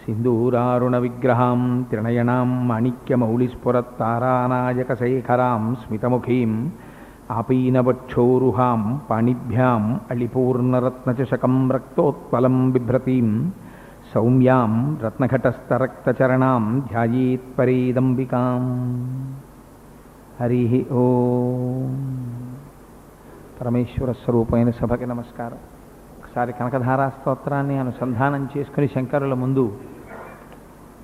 सिन्दूरारुणविग्रहां त्रिनयनां माणिक्यमौलिस्फुरत्तारानायकशेखरां स्मितमुखीं आपीनवक्षोरुहां पाणिभ्याम् अळिपूर्णरत्नचषकं रक्तोत्पलं बिभ्रतीं सौम्यां रत्नघटस्थरक्तचरणां ध्यायेत्परेदम्बिकाम्। हरिः ओं। పరమేశ్వర స్వరూపమైన సభకి నమస్కారం. ఒకసారి కనకధారా స్తోత్రాన్ని అనుసంధానం చేసుకుని శంకరుల ముందు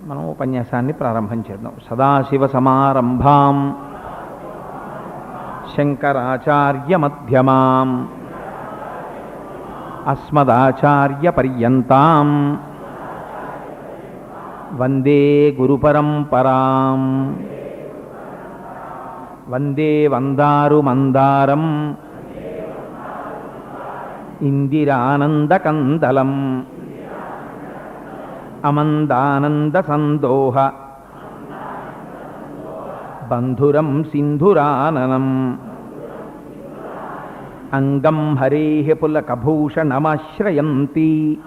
మనం ఉపన్యాసాన్ని ప్రారంభం చేద్దాం. సదాశివ సమారంభాం శంకరాచార్య మధ్యమాం అస్మదాచార్య పర్యంతాం వందే గురు పరంపరాం. వందే వందారు మందారం ఇందిరానందకందలం అమందానందసందోహ బంధురం సింధురాననం అంగం హరేః పులకభూషణమాశ్రయంతి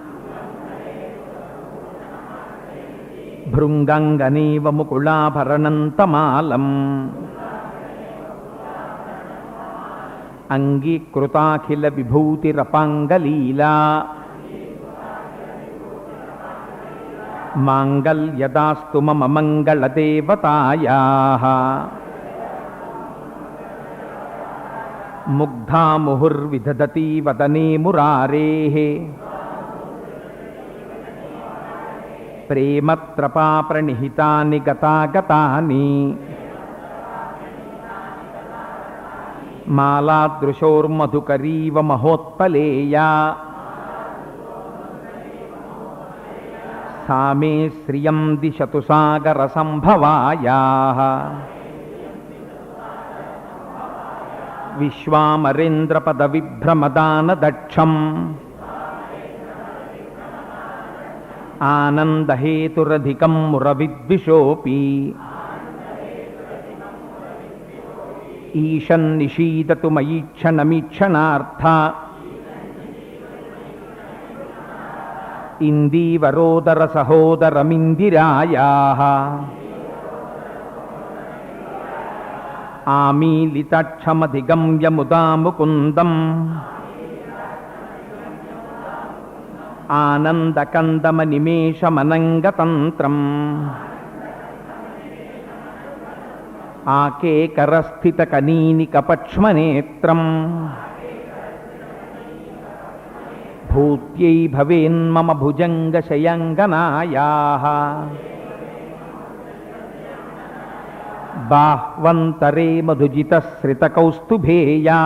భృంగంగనేవ ముకుళాభరణంతమాలం అంగీకృతాఖిల విభూతిరపాంగలీలా మాంగళ్యదాస్తు మమ మంగళదేవతాయాః. ముగ్ధా ముహుర్విదధతి వదనే మురారేః ప్రేమత్రపా ప్రణిహితాని గతాగతాని మాలాదృశోర్మధుకరీవ మహోత్పలేయా సా మే శ్రియం దిశతు సాగర సంభవాయాః. విశ్వామరేంద్రపద విభ్రమదాన దక్షం ఆనందహేతురధికం మురవిద్విషోపి ఈశన్నిషీదతు మయీక్షణమీక్షణార్థ ఇందీవరోదర సహోదరమిందిరాయాః. ఆమీలితాక్షమధిగమ్య ముదా ముకుందం ఆనందకందమనిమేషమనంగతంత్రం ఆకేకరస్థితకనీనికపక్ష్మనేత్రం భూత్యై భవేన్మమ భుజంగశయంగనాయాః. బాహ్వంతరే మధుజితశ్రితకౌస్తుభేయా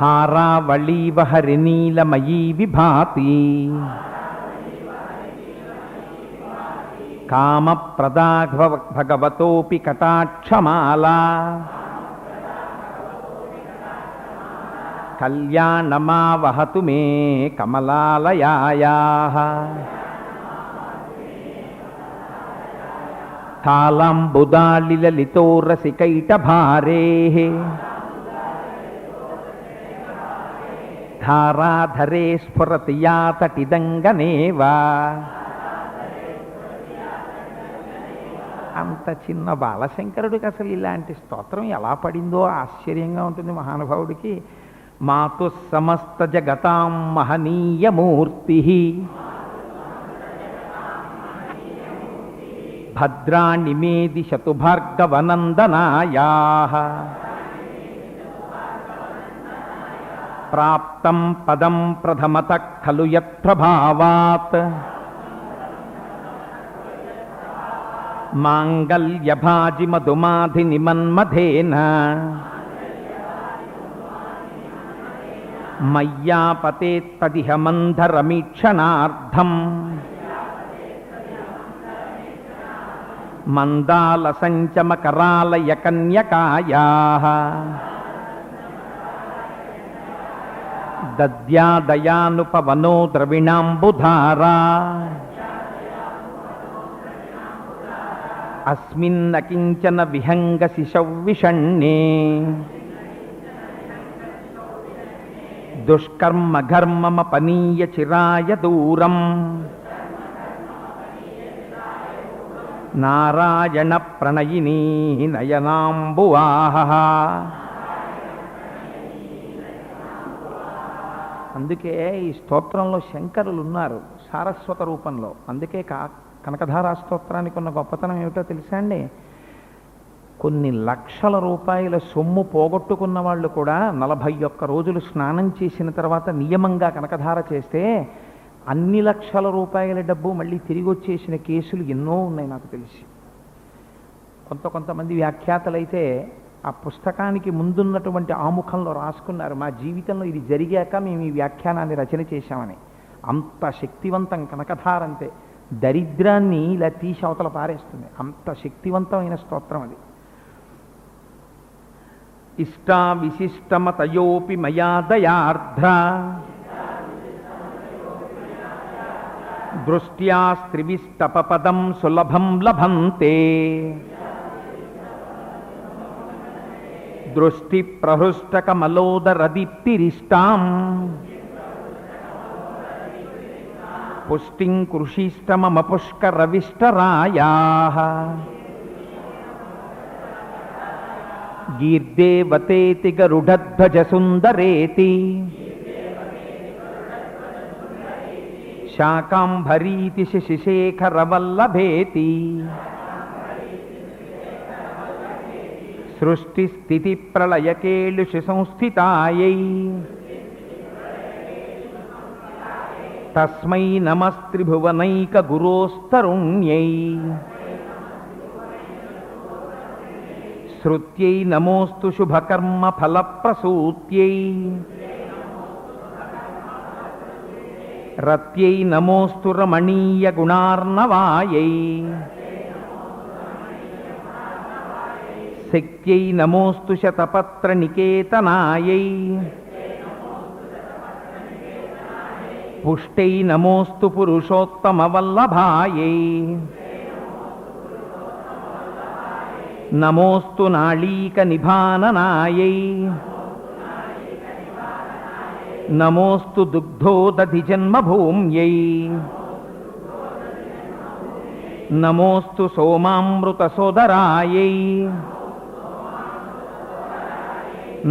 హారావళీవ హరినీలమయీ విభాతి కామప్రదా భగవతోపి కటాక్షమాలా కళ్యాణమావహతు మే కమలాలయాయాః. తాళంబుదాళిలలితోరసికైటభారేః ధారాధరే స్ఫురతి యా తటిదంగనేవా. అంత చిన్న బాలశంకరుడికి అసలు ఇలాంటి స్తోత్రం ఎలా పడిందో ఆశ్చర్యంగా ఉంటుంది మహానుభావుడికి. మాతు సమస్త జగతాం మహనీయమూర్తి భద్రాణి మే దిశతు భార్గవనందనాయాః. ప్రాప్తం పదం ప్రథమతః ఖలు యత్ప్రభావాత్ మాంగళ్యభాజి మధుమాధిని మన్మథేన మయ్యాపతేత్తదిహ మంధరమీక్షణార్థం మందాలసంచమకరాలయ కన్యకాయాః. దద్యాదయానుపవనో ద్రవిణాంబుధారా అస్మిన్నకించన విహంగశిశౌ విషణ్ణే దుష్కర్మ ఘర్మమపనీయ చిరాయ దూరం నారాయణ ప్రణయినీ నయనాంబువాహ. అందుకే ఈ స్తోత్రంలో శంకరులు ఉన్నారు సారస్వత రూపంలో. అందుకే కనకధారా స్తోత్రానికి ఉన్న గొప్పతనం ఏమిటో తెలుసా అండి? కొన్ని లక్షల రూపాయల సొమ్ము పోగొట్టుకున్న వాళ్ళు కూడా 41 రోజులు స్నానం చేసిన తర్వాత నియమంగా కనకధార చేస్తే అన్ని లక్షల రూపాయల డబ్బు మళ్ళీ తిరిగి వచ్చేసిన కేసులు ఎన్నో ఉన్నాయి నాకు తెలిసి. కొంతమంది వ్యాఖ్యాతలైతే ఆ పుస్తకానికి ముందున్నటువంటి ఆముఖంలో రాసుకున్నారు, మా జీవితంలో ఇది జరిగాక మేము ఈ వ్యాఖ్యానాన్ని రచన చేశామని. అంత శక్తివంతం కనకధార. అంతే, దరిద్రాన్ని ఇలా తీసి అవతల పారేస్తుంది. అంత శక్తివంతమైన స్తోత్రం అది. ఇష్టా విశిష్టమతయోపి మయా దయార్ధ్ర దృష్ట్యా స్త్రివిష్టపదం సులభం లభంతే దృష్టి ప్రహృష్టకమలోదరదీప్తిరిష్టాం పుష్టిం కృషిష్టమమ పుష్కరవిష్టరాయాః గీర్దేవతేతి గరుడధ్వజ సుందరేతి శాకాంభరీతి శశిశేఖరవల్లభేతి సృష్టిస్థితి ప్రళయకేళుషి సంస్థితాయై తస్మై నమస్త్రిభువనైక గురోస్తరుణ్యై శ్రుత్యై నమోస్తు శుభకర్మ ఫలప్రసూత్యై రత్యై నమోస్తు రమణీయ గుణార్ణవాయై శక్త్యై నమోస్తు శతపత్ర నికేతనాయై పుష్టై నమోస్తు పురుషోత్తమవల్లభాయై నమోస్తు నాళీక నిభాననాయై నమోస్తు దుగ్ధోదధి జన్మభూమ్యై నమోస్తు సోమామృత సోదరాయై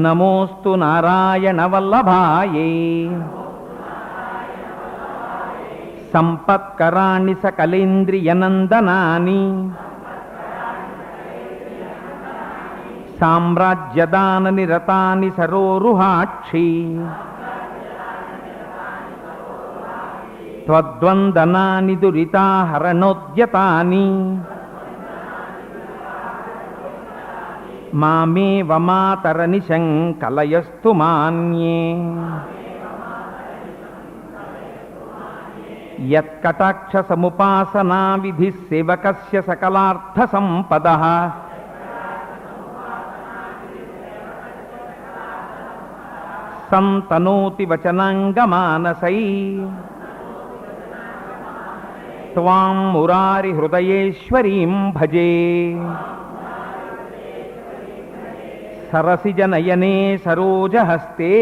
నమోస్తు నారాయణ వల్లభాయై సంపత్కరాణి సకలేంద్రియనందనాని సామ్రాజ్యదాన నిరతాని సరోరుహాక్షి త్వద్వందనాని దురితాహరణోద్యతాని మామేవ మాతరనిశం కలయస్తు మాన్యే యత్కటాక్ష సముపాసనా విధి సేవకస్య సకలార్థ సంపదః సంతనోతి వచనాంగమానసై త్వాం మురారి హృదయేశ్వరీం భజే సరసిజనయనే సరోజహస్తే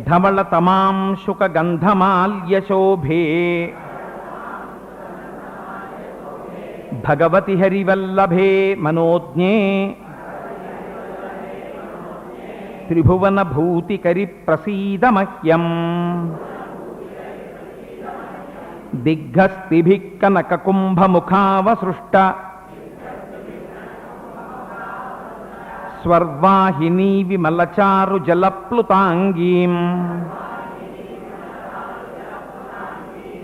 ధవళతమాం శుకగంధమాల్యశోభే భగవతి హరివల్లభే మనోజ్ఞే త్రిభువన భూతికరి ప్రసీద మహ్యం దిగ్గస్తిభిః కనకకుంభముఖావసృష్ట స్వర్వాహినీ విమలచారు జలప్లుతాంగీం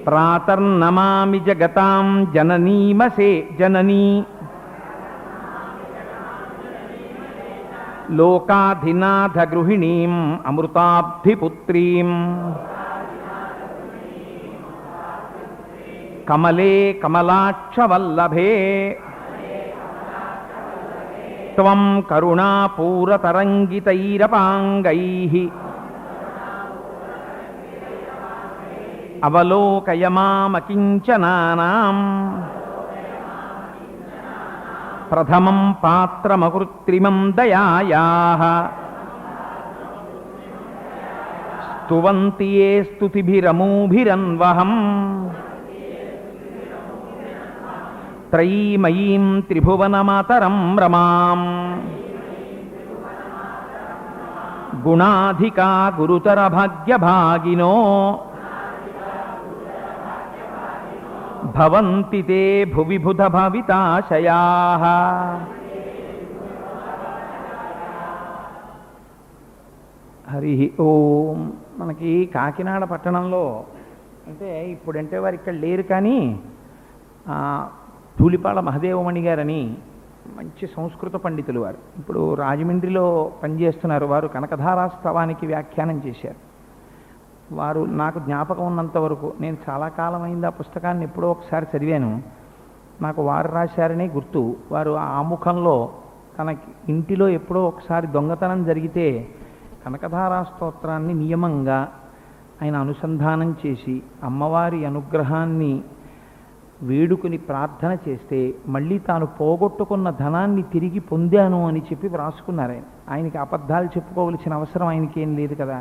ప్రాతర్నమామి జగతాం జననీమసే జననీ లోకాధినాథ గృహిణీం అమృతాబ్ధిపుత్రీం కమలే కమలాక్షవల్లభే త్వం కరుణాపూరతరంగితైరపాంగైః అవలోకయ మామకించనానాం ప్రథమం పాత్రమకృత్రిమం దయాయాః స్తువంతి ఏ స్తుతిభిరమూభిరన్వహం త్రయీమయీం త్రిభువనమాతరం రమాం గుణాధికా గురుతర భాగ్యభాగినో భవంతి తే భువి బుధ భవితాశయాః. హరి ఓం. మనకి కాకినాడ పట్టణంలో అంటే ఇప్పుడంటే వారు ఇక్కడ లేరు, కానీ ధూళిపాళ మహదేవమణి గారని మంచి సంస్కృత పండితులు వారు ఇప్పుడు రాజమండ్రిలో పనిచేస్తున్నారు. వారు కనకధారాస్తవానికి వ్యాఖ్యానం చేశారు. వారు నాకు జ్ఞాపకం ఉన్నంత వరకు, నేను చాలా కాలం అయింది ఆ పుస్తకాన్ని ఎప్పుడో ఒకసారి చదివాను, నాకు వారు రాశారనే గుర్తు. వారు ఆ ఆముఖంలో తనకి ఇంటిలో ఎప్పుడో ఒకసారి దొంగతనం జరిగితే కనకధారా స్తోత్రాన్ని నియమంగా ఆయన అనుసంధానం చేసి అమ్మవారి అనుగ్రహాన్ని వేడుకుని ప్రార్థన చేస్తే మళ్ళీ తాను పోగొట్టుకున్న ధనాన్ని తిరిగి పొందాను అని చెప్పి వ్రాసుకున్నారు. ఆయనకి అబద్ధాలు చెప్పుకోవలసిన అవసరం ఆయనకి ఏం లేదు కదా.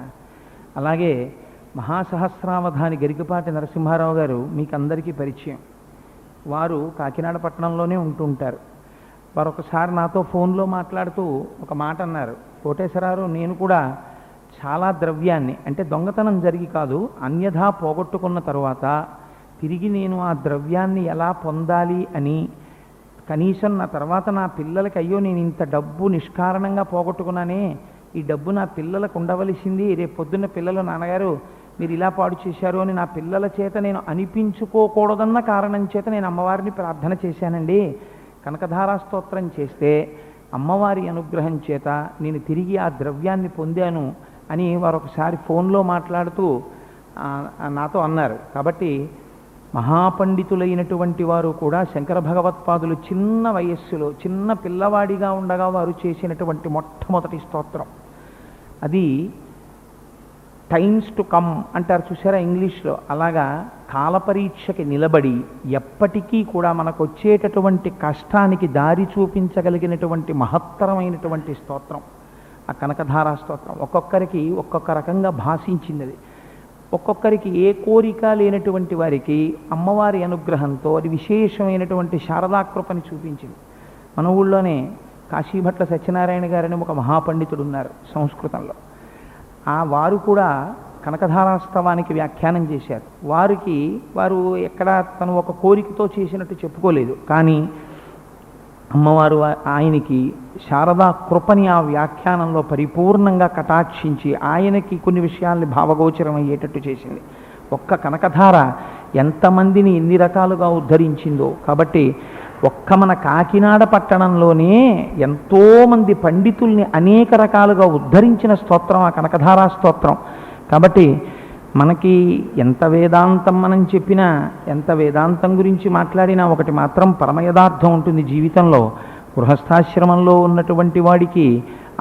అలాగే మహాసహస్రావధాని గరికపాటి నరసింహారావు గారు మీకు అందరికీ పరిచయం. వారు కాకినాడ పట్టణంలోనే ఉంటుంటారు. వారు ఒకసారి నాతో ఫోన్లో మాట్లాడుతూ ఒక మాట అన్నారు, కోటేశ్వరారు నేను కూడా చాలా ద్రవ్యాన్ని, అంటే దొంగతనం జరిగి కాదు, అన్యథా పోగొట్టుకున్న తరువాత తిరిగి నేను ఆ ద్రవ్యాన్ని ఎలా పొందాలి అని కనీసం నా తర్వాత నా పిల్లలకి, అయ్యో నేను ఇంత డబ్బు నిష్కారణంగా పోగొట్టుకున్నానే, ఈ డబ్బు నా పిల్లలకు ఉండవలసింది, రేపు పొద్దున్న పిల్లలు నాన్నగారు మీరు ఇలా పాడు చేశారు అని నా పిల్లల చేత నేను అనిపించుకోకూడదన్న కారణం చేత నేను అమ్మవారిని ప్రార్థన చేశానండి. కనకధారా స్తోత్రం చేస్తే అమ్మవారి అనుగ్రహం చేత నేను తిరిగి ఆ ద్రవ్యాన్ని పొందాను అని వారు ఒకసారి ఫోన్లో మాట్లాడుతూ నాతో అన్నారు. కాబట్టి మహాపండితులైనటువంటి వారు కూడా శంకర భగవత్పాదులు చిన్న వయస్సులో చిన్న పిల్లవాడిగా ఉండగా వారు చేసినటువంటి మొట్టమొదటి స్తోత్రం అది. టైమ్స్ టు కమ్ అంటారు చూసారా ఇంగ్లీష్లో, అలాగా కాలపరీక్షకి నిలబడి ఎప్పటికీ కూడా మనకు వచ్చేటటువంటి కష్టానికి దారి చూపించగలిగినటువంటి మహత్తరమైనటువంటి స్తోత్రం ఆ కనకధారా స్తోత్రం. ఒక్కొక్కరికి ఒక్కొక్క రకంగా భాషించింది అది. ఒక్కొక్కరికి ఏ కోరిక లేనటువంటి వారికి అమ్మవారి అనుగ్రహంతో అది విశేషమైనటువంటి శారదాకృపని చూపించింది. మన ఊళ్ళోనే కాశీభట్ల సత్యనారాయణ గారని ఒక మహాపండితుడు ఉన్నారు సంస్కృతంలో. వారు కూడా కనకధారాస్తవానికి వ్యాఖ్యానం చేశారు. వారు ఎక్కడ తను ఒక కోరికతో చేసినట్టు చెప్పుకోలేదు, కానీ అమ్మవారు ఆయనకి శారదా కృపని ఆ వ్యాఖ్యానంలో పరిపూర్ణంగా కటాక్షించి ఆయనకి కొన్ని విషయాల్ని భావగోచరం అయ్యేటట్టు చేసింది. ఒక్క కనకధార ఎంతమందిని ఎన్ని రకాలుగా ఉద్ధరించిందో. కాబట్టి ఒక్క మన కాకినాడ పట్టణంలోనే ఎంతోమంది పండితుల్ని అనేక రకాలుగా ఉద్ధరించిన స్తోత్రం ఆ కనకధారా స్తోత్రం. కాబట్టి మనకి ఎంత వేదాంతం మనం చెప్పినా, ఎంత వేదాంతం గురించి మాట్లాడినా ఒకటి మాత్రం పరమయదార్థం ఉంటుంది జీవితంలో. గృహస్థాశ్రమంలో ఉన్నటువంటి వాడికి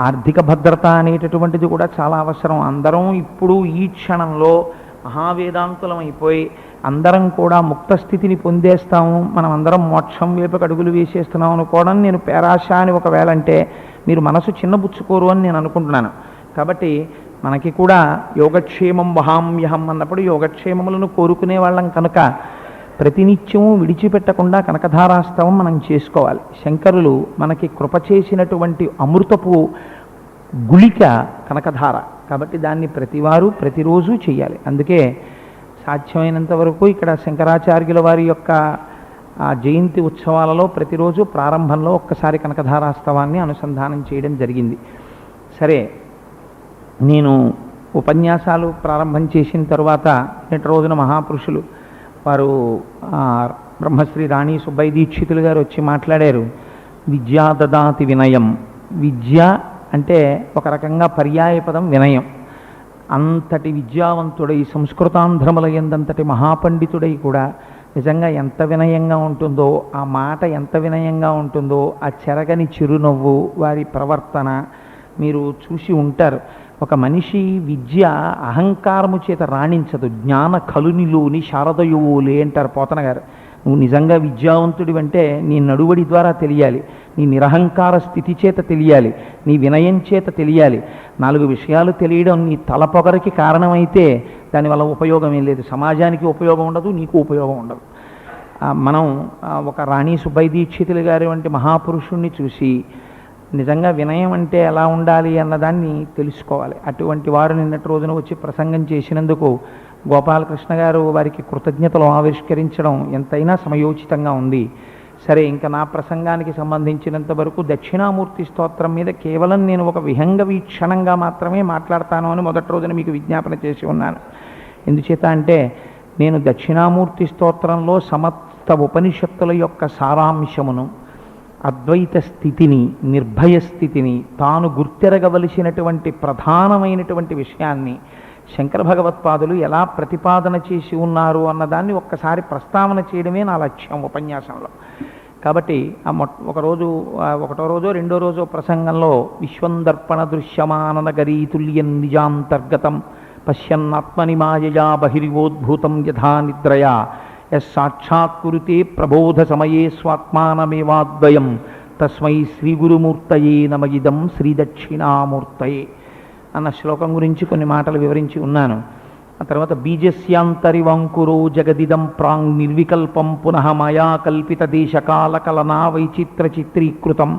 ఆర్థిక భద్రత అనేటటువంటిది కూడా చాలా అవసరం. అందరం ఇప్పుడు ఈ క్షణంలో మహావేదాంతులం అయిపోయి అందరం కూడా ముక్త స్థితిని పొందేస్తాము, మనం అందరం మోక్షం వైపుకి అడుగులు వేసేస్తున్నాం అనుకోవడం నేను పేరాశ అని ఒకవేళ అంటే మీరు మనసు చిన్నబుచ్చుకోరు అని నేను అనుకుంటున్నాను. కాబట్టి మనకి కూడా యోగక్షేమం వహామ్యహం అన్నప్పుడు యోగక్షేమములను కోరుకునే వాళ్ళం కనుక ప్రతినిత్యము విడిచిపెట్టకుండా కనకధారాస్తవం మనం చేసుకోవాలి. శంకరులు మనకి కృప చేసినటువంటి అమృతపు గుళిక కనకధార. కాబట్టి దాన్ని ప్రతివారు ప్రతిరోజు చేయాలి. అందుకే సాధ్యమైనంత వరకు ఇక్కడ శంకరాచార్యుల వారి యొక్క జయంతి ఉత్సవాలలో ప్రతిరోజు ప్రారంభంలో ఒక్కసారి కనకధారాస్తవాన్ని అనుసంధానం చేయడం జరిగింది. సరే, నేను ఉపన్యాసాలు ప్రారంభం చేసిన తర్వాత నేటి రోజున మహాపురుషులు వారు బ్రహ్మశ్రీ రాణి సుబ్బయ్య దీక్షితులు గారు వచ్చి మాట్లాడారు. విద్యా దదాతి వినయం. విద్య అంటే ఒక రకంగా పర్యాయపదం వినయం. అంతటి విద్యావంతుడై సంస్కృతాంధ్రముల యందంతటి మహాపండితుడై కూడా నిజంగా ఎంత వినయంగా ఉంటుందో, ఆ మాట ఎంత వినయంగా ఉంటుందో, ఆ చెరగని చిరునవ్వు, వారి ప్రవర్తన మీరు చూసి ఉంటారు. ఒక మనిషి విద్య అహంకారము చేత రాణించదు. జ్ఞాన కలునిలోని శారదయువులే అంటారు పోతన గారు. నువ్వు నిజంగా విద్యావంతుడి అంటే నీ నడువడి ద్వారా తెలియాలి, నీ నిరహంకార స్థితి చేత తెలియాలి, నీ వినయం చేత తెలియాలి. 4 విషయాలు తెలియడం నీ తలపొగరికి కారణమైతే దానివల్ల ఉపయోగం ఏం లేదు. సమాజానికి ఉపయోగం ఉండదు, నీకు ఉపయోగం ఉండదు. మనం ఒక రాణి సుబ్బయ్య దీక్షితులు గారి వంటి మహాపురుషుణ్ణి చూసి నిజంగా వినయం అంటే ఎలా ఉండాలి అన్నదాన్ని తెలుసుకోవాలి. అటువంటి వారు నిన్నటి రోజున వచ్చి ప్రసంగం చేసినందుకు గోపాలకృష్ణ గారు వారికి కృతజ్ఞతలు ఆవిష్కరించడం ఎంతైనా సమయోచితంగా ఉంది. సరే, ఇంకా నా ప్రసంగానికి సంబంధించినంత వరకు దక్షిణామూర్తి స్తోత్రం మీద కేవలం నేను ఒక విహంగ వీక్షణంగా మాత్రమే మాట్లాడతాను అని మొదటి రోజున మీకు విజ్ఞాపన చేసి ఉన్నాను. ఎందుచేత అంటే నేను దక్షిణామూర్తి స్తోత్రంలో సమస్త ఉపనిషత్తుల యొక్క సారాంశమును, అద్వైత స్థితిని, నిర్భయ స్థితిని, తాను గుర్తెరగవలసినటువంటి ప్రధానమైనటువంటి విషయాన్ని శంకర భగవత్పాదులు ఎలా ప్రతిపాదన చేసి ఉన్నారు అన్నదాన్ని ఒక్కసారి ప్రస్తావన చేయడమే నా లక్ష్యం ఉపన్యాసంలో. కాబట్టి ఒకటో రోజో రెండో రోజో ప్రసంగంలో విశ్వందర్పణ దృశ్యమానన గరీతుల్యం నిజాంతర్గతం పశ్యన్నాత్మని మాయయా బహిర్వోద్భూతం యథా నిద్రయా యస్సాక్షాత్కురుతే ప్రబోధ సమయే స్వాత్మానమేవాద్వయం తస్మై శ్రీగురుమూర్తయే నమయిదం శ్రీదక్షిణామూర్తయే అన్న శ్లోకం గురించి కొన్ని మాటలు వివరించి ఉన్నాను. ఆ తర్వాత బీజస్యాంతరివంకురో జగదిదం ప్రాంగ్ నిర్వికల్పం పునః మాయా కల్పిత దేశకాల కలనా వైచిత్ర చిత్రీకృతం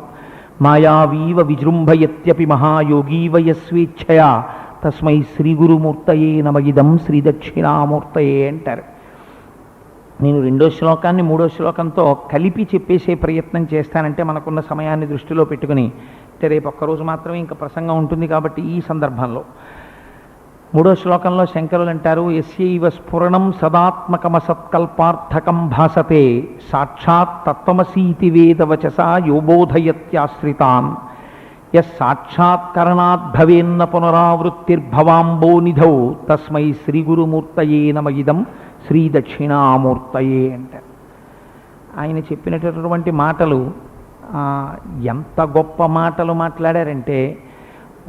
మాయావీవ విజృంభయత్యపి మహాయోగీవ యస్వేచ్ఛయా తస్మై శ్రీగురుమూర్తయే నమయిదం శ్రీదక్షిణామూర్తయే అంటారు. నేను రెండో శ్లోకాన్ని మూడో శ్లోకంతో కలిపి చెప్పేసే ప్రయత్నం చేస్తానంటే మనకున్న సమయాన్ని దృష్టిలో పెట్టుకుని. రేపు ఒక్కరోజు మాత్రమే ఇంకా ప్రసంగం ఉంటుంది కాబట్టి ఈ సందర్భంలో మూడో శ్లోకంలో శంకరులు అంటారు, యస్యైవ స్ఫురణం సదాత్మకమసత్కల్పార్థకం భాసతే సాక్షాత్ తత్వమసీతి వేదవచసా యోబోధయత్యాశ్రితాన్ యస్సాక్షాత్కరణాద్భవేన్న పునరావృత్తిర్భవాంబోనిధౌ తస్మై శ్రీగురుమూర్తయే నమయిదం శ్రీదక్షిణామూర్తయే అంటారు. ఆయన చెప్పినటువంటి మాటలు ఎంత గొప్ప మాటలు మాట్లాడారంటే,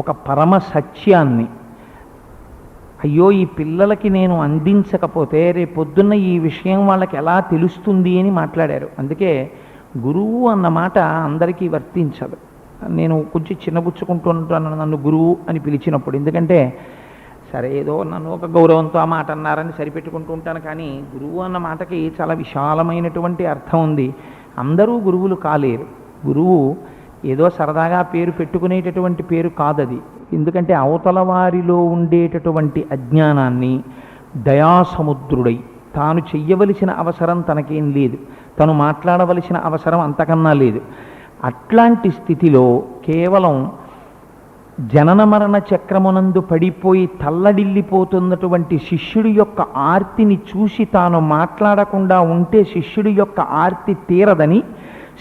ఒక పరమ సత్యాన్ని అయ్యో ఈ పిల్లలకి నేను అందించకపోతే రేపొద్దున్న ఈ విషయం వాళ్ళకి ఎలా తెలుస్తుంది అని మాట్లాడారు. అందుకే గురువు అన్న మాట అందరికీ వర్తించదు. నేను కొంచెం చిన్నబుచ్చుకుంటుంటాను నన్ను గురువు అని పిలిచినప్పుడు, ఎందుకంటే సరే ఏదో నన్ను ఒక గౌరవంతో ఆ మాట అన్నారని సరిపెట్టుకుంటూ ఉంటాను. కానీ గురువు అన్న మాటకి చాలా విశాలమైనటువంటి అర్థం ఉంది. అందరూ గురువులు కాలేరు. గురువు ఏదో సరదాగా పేరు పెట్టుకునేటటువంటి పేరు కాదది. ఎందుకంటే అవతల వారిలో ఉండేటటువంటి అజ్ఞానాన్ని దయాసముద్రుడై తాను చెయ్యవలసిన అవసరం తనకేం లేదు, తను మాట్లాడవలసిన అవసరం అంతకన్నా లేదు. అట్లాంటి స్థితిలో కేవలం జనన మరణ చక్రమునందు పడిపోయి తల్లడిల్లిపోతున్నటువంటి శిష్యుడి యొక్క ఆర్తిని చూసి తాను మాట్లాడకుండా ఉంటే శిష్యుడి యొక్క ఆర్తి తీరదని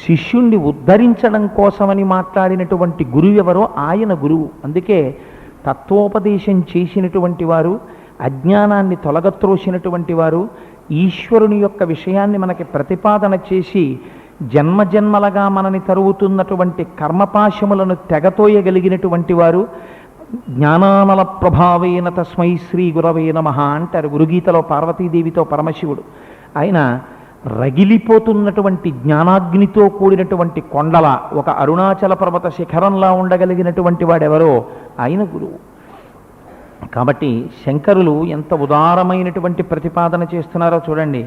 శిష్యుణ్ణి ఉద్ధరించడం కోసమని మాట్లాడినటువంటి గురువు ఎవరో ఆయన గురువు. అందుకే తత్వోపదేశం చేసినటువంటి వారు, అజ్ఞానాన్ని తొలగత్రోసినటువంటి వారు, ఈశ్వరుని యొక్క విషయాన్ని మనకి ప్రతిపాదన చేసి జన్మజన్మలుగా మనని తరుగుతున్నటువంటి కర్మపాశములను తెగతోయగలిగినటువంటి వారు, జ్ఞానానల ప్రభావేన తస్మై శ్రీ గురవే నమః అంటారు గురుగీతలో పార్వతీదేవితో పరమశివుడు. ఆయన రగిలిపోతున్నటువంటి జ్ఞానాగ్నితో కూడినటువంటి కొండల ఒక అరుణాచల పర్వత శిఖరంలా ఉండగలిగినటువంటి వాడెవరో ఆయన గురువు. కాబట్టి శంకరులు ఎంత ఉదారమైనటువంటి ప్రతిపాదన చేస్తున్నారో చూడండి.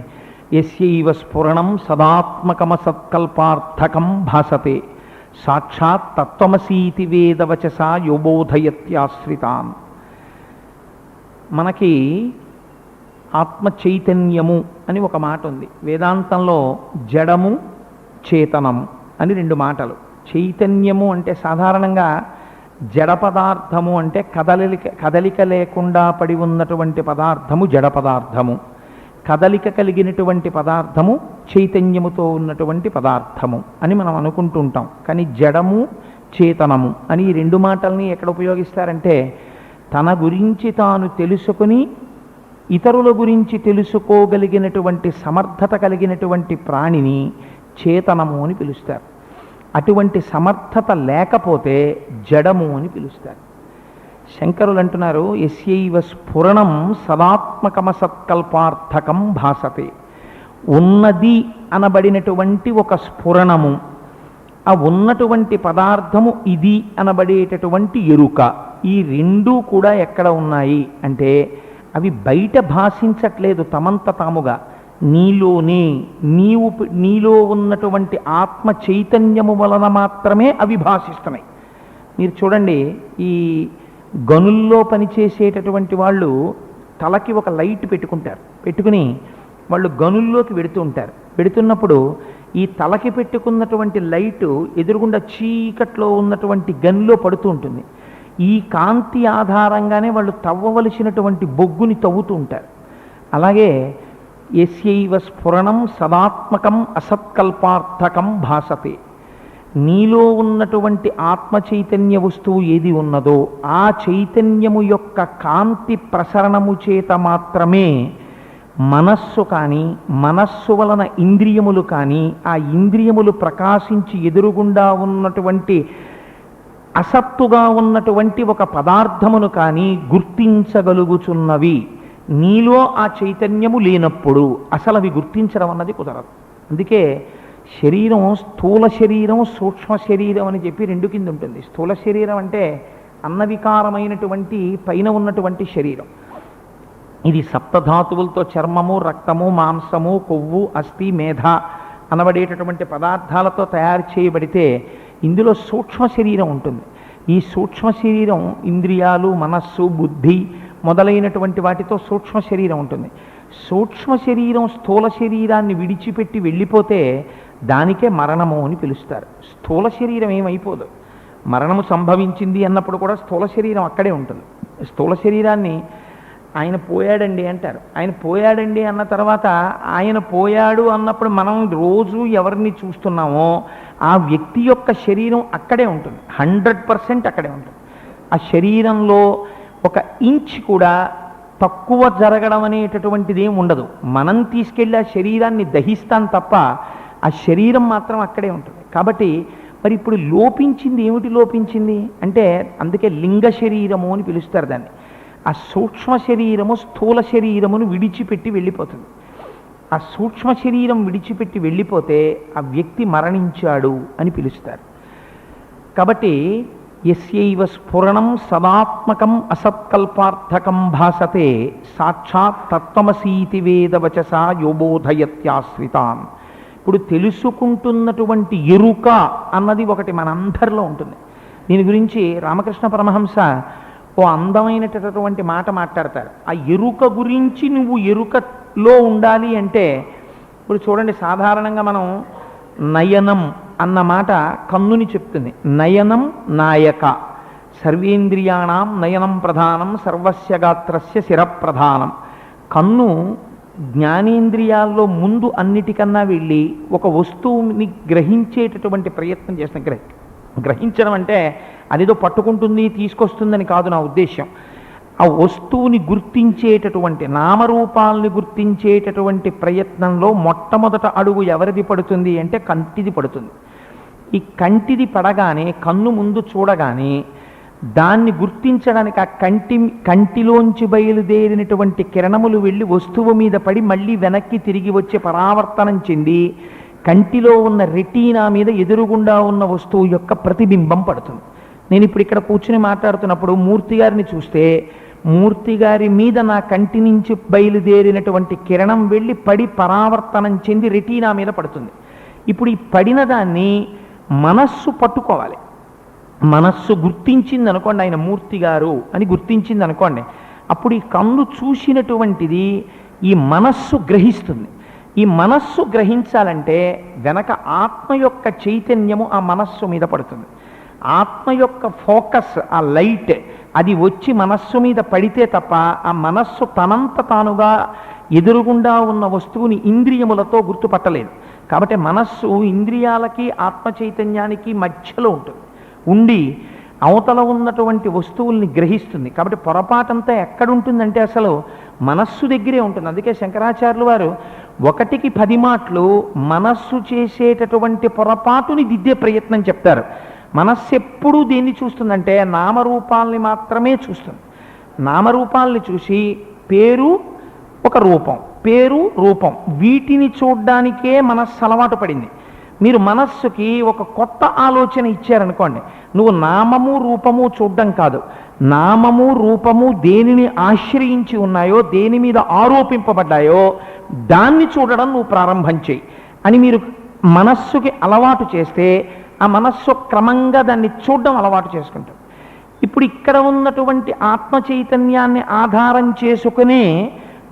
యస్యైవ స్ఫురణం సదాత్మకమసత్కల్పార్థకం భాసతే సాక్షాత్ తత్వమసీతి వేదవచసా యోబోధయత్యాశ్రితాన్. మనకి ఆత్మ చైతన్యము అని ఒక మాట ఉంది. వేదాంతంలో జడము చేతనము అని 2 మాటలు. చైతన్యము అంటే సాధారణంగా జడ పదార్థము అంటే కదలిక లేకుండా పడి ఉన్నటువంటి పదార్థము జడ పదార్థము, కదలిక కలిగినటువంటి పదార్థము చైతన్యముతో ఉన్నటువంటి పదార్థము అని మనం అనుకుంటుంటాం. కానీ జడము చేతనము అని ఈ 2 మాటల్ని ఎక్కడ ఉపయోగిస్తారంటే, తన గురించి తాను తెలుసుకుని ఇతరుల గురించి తెలుసుకోగలిగినటువంటి సమర్థత కలిగినటువంటి ప్రాణిని చేతనము అని పిలుస్తారు. అటువంటి సమర్థత లేకపోతే జడము అని పిలుస్తారు. శంకరులు అంటున్నారు, యస్యైవ స్ఫురణం సదాత్మకమసత్కల్పార్థకం భాసతే. ఉన్నది అనబడినటువంటి ఒక స్ఫురణము, ఆ ఉన్నటువంటి పదార్థము ఇది అనబడేటటువంటి ఎరుక, ఈ రెండూ కూడా ఎక్కడ ఉన్నాయి అంటే అవి బయట భాషించట్లేదు తమంత తాముగా, నీలోనే నీలో ఉన్నటువంటి ఆత్మ చైతన్యము వలన మాత్రమే అవి భాషిస్తున్నాయి. మీరు చూడండి, ఈ గనుల్లో పనిచేసేటటువంటి వాళ్ళు తలకి ఒక లైట్ పెట్టుకుంటారు, పెట్టుకుని వాళ్ళు గనుల్లోకి వెడుతూ ఉంటారు. వెడుతున్నప్పుడు ఈ తలకి పెట్టుకున్నటువంటి లైటు ఎదురుగుండా చీకట్లో ఉన్నటువంటి గన్లో పడుతూ ఉంటుంది. ఈ కాంతి ఆధారంగానే వాళ్ళు తవ్వవలసినటువంటి బొగ్గుని తవ్వుతూ ఉంటారు. అలాగే యస్యైవ స్ఫురణం సదాత్మకం అసత్కల్పార్థకం భాసతే, నీలో ఉన్నటువంటి ఆత్మ చైతన్య వస్తువు ఏది ఉన్నదో ఆ చైతన్యము యొక్క కాంతి ప్రసరణము చేత మాత్రమే మనస్సు కానీ, మనస్సు వలన ఇంద్రియములు కానీ, ఆ ఇంద్రియములు ప్రకాశించి ఎదురుగుండా ఉన్నటువంటి అసత్తుగా ఉన్నటువంటి ఒక పదార్థమును కానీ గుర్తించగలుగుచున్నవి. నీలో ఆ చైతన్యము లేనప్పుడు అసలు అవి గుర్తించడం అన్నది కుదరదు. అందుకే శరీరం స్థూల శరీరం, సూక్ష్మ శరీరం అని చెప్పి రెండు కింద ఉంటుంది. స్థూల శరీరం అంటే అన్నవికారమైనటువంటి పైన ఉన్నటువంటి శరీరం. ఇది సప్తధాతువులతో చర్మము, రక్తము, మాంసము, కొవ్వు, అస్థి, మేధ అనబడేటటువంటి పదార్థాలతో తయారు చేయబడితే ఇందులో సూక్ష్మ శరీరం ఉంటుంది. ఈ సూక్ష్మ శరీరం ఇంద్రియాలు, మనస్సు, బుద్ధి మొదలైనటువంటి వాటితో సూక్ష్మ శరీరం ఉంటుంది. సూక్ష్మ శరీరం స్థూల శరీరాన్ని విడిచిపెట్టి వెళ్ళిపోతే దానికే మరణము అని పిలుస్తారు. స్థూల శరీరం ఏమైపోదు. మరణము సంభవించింది అన్నప్పుడు కూడా స్థూల శరీరం అక్కడే ఉంటుంది. స్థూల శరీరాన్ని ఆయన పోయాడండి అంటారు. ఆయన పోయాడండి అన్న తర్వాత ఆయన పోయాడు అన్నప్పుడు మనం రోజు ఎవరిని చూస్తున్నామో ఆ వ్యక్తి యొక్క శరీరం అక్కడే ఉంటుంది, 100% అక్కడే ఉంటుంది. ఆ శరీరంలో ఒక ఇంచ్ కూడా తక్కువ జరగడం అనేటటువంటిది ఏమి ఉండదు. మనం తీసుకెళ్ళి ఆ శరీరాన్ని దహిస్తాం తప్ప ఆ శరీరం మాత్రం అక్కడే ఉంటుంది. కాబట్టి మరి ఇప్పుడు లోపించింది ఏమిటి? లోపించింది అంటే అందుకే లింగ శరీరము అని పిలుస్తారు దాన్ని. ఆ సూక్ష్మ శరీరము స్థూల శరీరమును విడిచిపెట్టి వెళ్ళిపోతుంది. ఆ సూక్ష్మ శరీరం విడిచిపెట్టి వెళ్ళిపోతే ఆ వ్యక్తి మరణించాడు అని పిలుస్తారు. కాబట్టి యస్యైవ స్ఫురణం సదాత్మకం అసత్కల్పార్థకం భాసతే సాక్షాత్ తత్వమసీతి వేదవచసా యోబోధయత్యాశ్రితాన్. ఇప్పుడు తెలుసుకుంటున్నటువంటి ఎరుక అన్నది ఒకటి మనందరిలో ఉంటుంది. దీని గురించి రామకృష్ణ పరమహంస ఓ అందమైనటువంటి మాట మాట్లాడతారు. ఆ ఎరుక గురించి నువ్వు ఎరుకలో ఉండాలి అంటే ఇప్పుడు చూడండి, సాధారణంగా మనం నయనం అన్న మాట కన్నుని చెప్తుంది. నయనం నాయక, సర్వేంద్రియాణం నయనం ప్రధానం సర్వస్య గాత్రస్య శిరప్రధానం. కన్ను జ్ఞానేంద్రియాల్లో ముందు అన్నిటికన్నా వెళ్ళి ఒక వస్తువుని గ్రహించేటటువంటి ప్రయత్నం చేస్తుంది. గ్రహించడం అంటే అదేదో పట్టుకుంటుంది తీసుకొస్తుందని కాదు నా ఉద్దేశం. ఆ వస్తువుని గుర్తించేటటువంటి, నామరూపాలని గుర్తించేటటువంటి ప్రయత్నంలో మొట్టమొదట అడుగు ఎవరిది పడుతుంది అంటే కంటిది పడుతుంది. ఈ కంటిది పడగానే, కన్ను ముందు చూడగానే దాన్ని గుర్తించడానికి ఆ కంటిలోంచి బయలుదేరినటువంటి కిరణములు వెళ్ళి వస్తువు మీద పడి మళ్ళీ వెనక్కి తిరిగి వచ్చి పరావర్తనం చెంది కంటిలో ఉన్న రెటీనా మీద ఎదురుగుండా ఉన్న వస్తువు యొక్క ప్రతిబింబం పడుతుంది. నేను ఇప్పుడు ఇక్కడ కూర్చుని మాట్లాడుతున్నప్పుడు మూర్తి గారిని చూస్తే మూర్తి గారి మీద నా కంటి నుంచి బయలుదేరినటువంటి కిరణం వెళ్ళి పడి పరావర్తనం చెంది రెటీనా మీద పడుతుంది. ఇప్పుడు ఈ పడిన దాన్ని మనస్సు పట్టుకోవాలి. మనస్సు గుర్తించింది అనుకోండి, ఆయన మూర్తి గారు అని గుర్తించింది అనుకోండి, అప్పుడు ఈ కన్ను చూసినటువంటిది ఈ మనస్సు గ్రహిస్తుంది. ఈ మనస్సు గ్రహించాలంటే వెనక ఆత్మ యొక్క చైతన్యము ఆ మనస్సు మీద పడుతుంది. ఆత్మ యొక్క ఫోకస్, ఆ లైట్ అది వచ్చి మనస్సు మీద పడితే తప్ప ఆ మనస్సు తనంత తానుగా ఎదురుగుండా ఉన్న వస్తువుని ఇంద్రియములతో గుర్తుపట్టలేదు. కాబట్టి మనస్సు ఇంద్రియాలకి ఆత్మ చైతన్యానికి మధ్యలో ఉంటుంది, ఉండి అవతల ఉన్నటువంటి వస్తువుల్ని గ్రహిస్తుంది. కాబట్టి పొరపాటంతా ఎక్కడుంటుందంటే అసలు మనస్సు దగ్గరే ఉంటుంది. అందుకే శంకరాచార్యులు వారు 1కి 10 మాటలు మనస్సు చేసేటటువంటి పొరపాటుని దిద్దే ప్రయత్నం చెప్తారు. మనస్సు ఎప్పుడూ దేన్ని చూస్తుందంటే నామరూపాలని మాత్రమే చూస్తుంది. నామరూపాలని చూసి పేరు ఒక రూపం, పేరు, రూపం, వీటిని చూడ్డానికే మనస్సు అలవాటు పడింది. మీరు మనస్సుకి ఒక కొత్త ఆలోచన ఇచ్చారనుకోండి, నువ్వు నామము రూపము చూడ్డం కాదు, నామము రూపము దేనిని ఆశ్రయించి ఉన్నాయో, దేని మీద ఆరోపింపబడ్డాయో దాన్ని చూడడం నువ్వు ప్రారంభం చేయి అని మీరు మనస్సుకి అలవాటు చేస్తే ఆ మనస్సు క్రమంగా దాన్ని చూడడం అలవాటు చేసుకుంటాం. ఇప్పుడు ఇక్కడ ఉన్నటువంటి ఆత్మ చైతన్యాన్ని ఆధారం చేసుకునే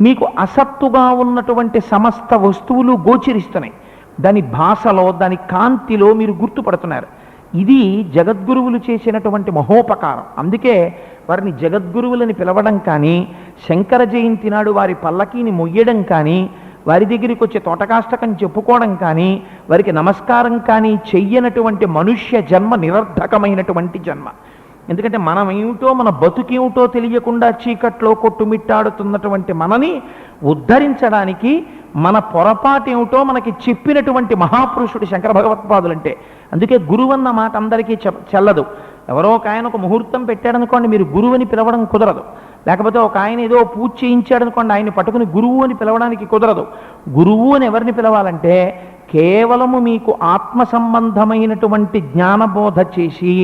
మీకు అసత్తుగా ఉన్నటువంటి సమస్త వస్తువులు గోచరిస్తున్నాయి. దాని భాషలో, దాని కాంతిలో మీరు గుర్తుపడుతున్నారు. ఇది జగద్గురువులు చేసినటువంటి మహోపకారం. అందుకే వారిని జగద్గురువులని పిలవడం కానీ, శంకర జయంతి నాడు వారి పల్లకీని మొయ్యడం కానీ, వారి దగ్గరికి వచ్చే తోటకాష్టకం చెప్పుకోవడం కానీ, వారికి నమస్కారం కానీ చెయ్యనటువంటి మనుష్య జన్మ నిరర్ధకమైనటువంటి జన్మ. ఎందుకంటే మనం ఏమిటో, మన బతుకేమిటో తెలియకుండా చీకట్లో కొట్టుమిట్టాడుతున్నటువంటి మనని ఉద్ధరించడానికి మన పొరపాటు ఏమిటో మనకి చెప్పినటువంటి మహాపురుషుడు శంకర భగవత్పాదులంటే. అందుకే గురువన్న మాట అందరికీ చెల్లదు. ఎవరో ఒక ఆయన ఒక ముహూర్తం పెట్టాడనుకోండి, మీరు గురువుని పిలవడం కుదరదు. లేకపోతే ఒక ఆయన ఏదో పూజ చేయించాడనుకోండి, ఆయన్ని పట్టుకుని గురువు అని పిలవడానికి కుదరదు. గురువు అని ఎవరిని పిలవాలంటే కేవలము మీకు ఆత్మ సంబంధమైనటువంటి జ్ఞానబోధ చేసి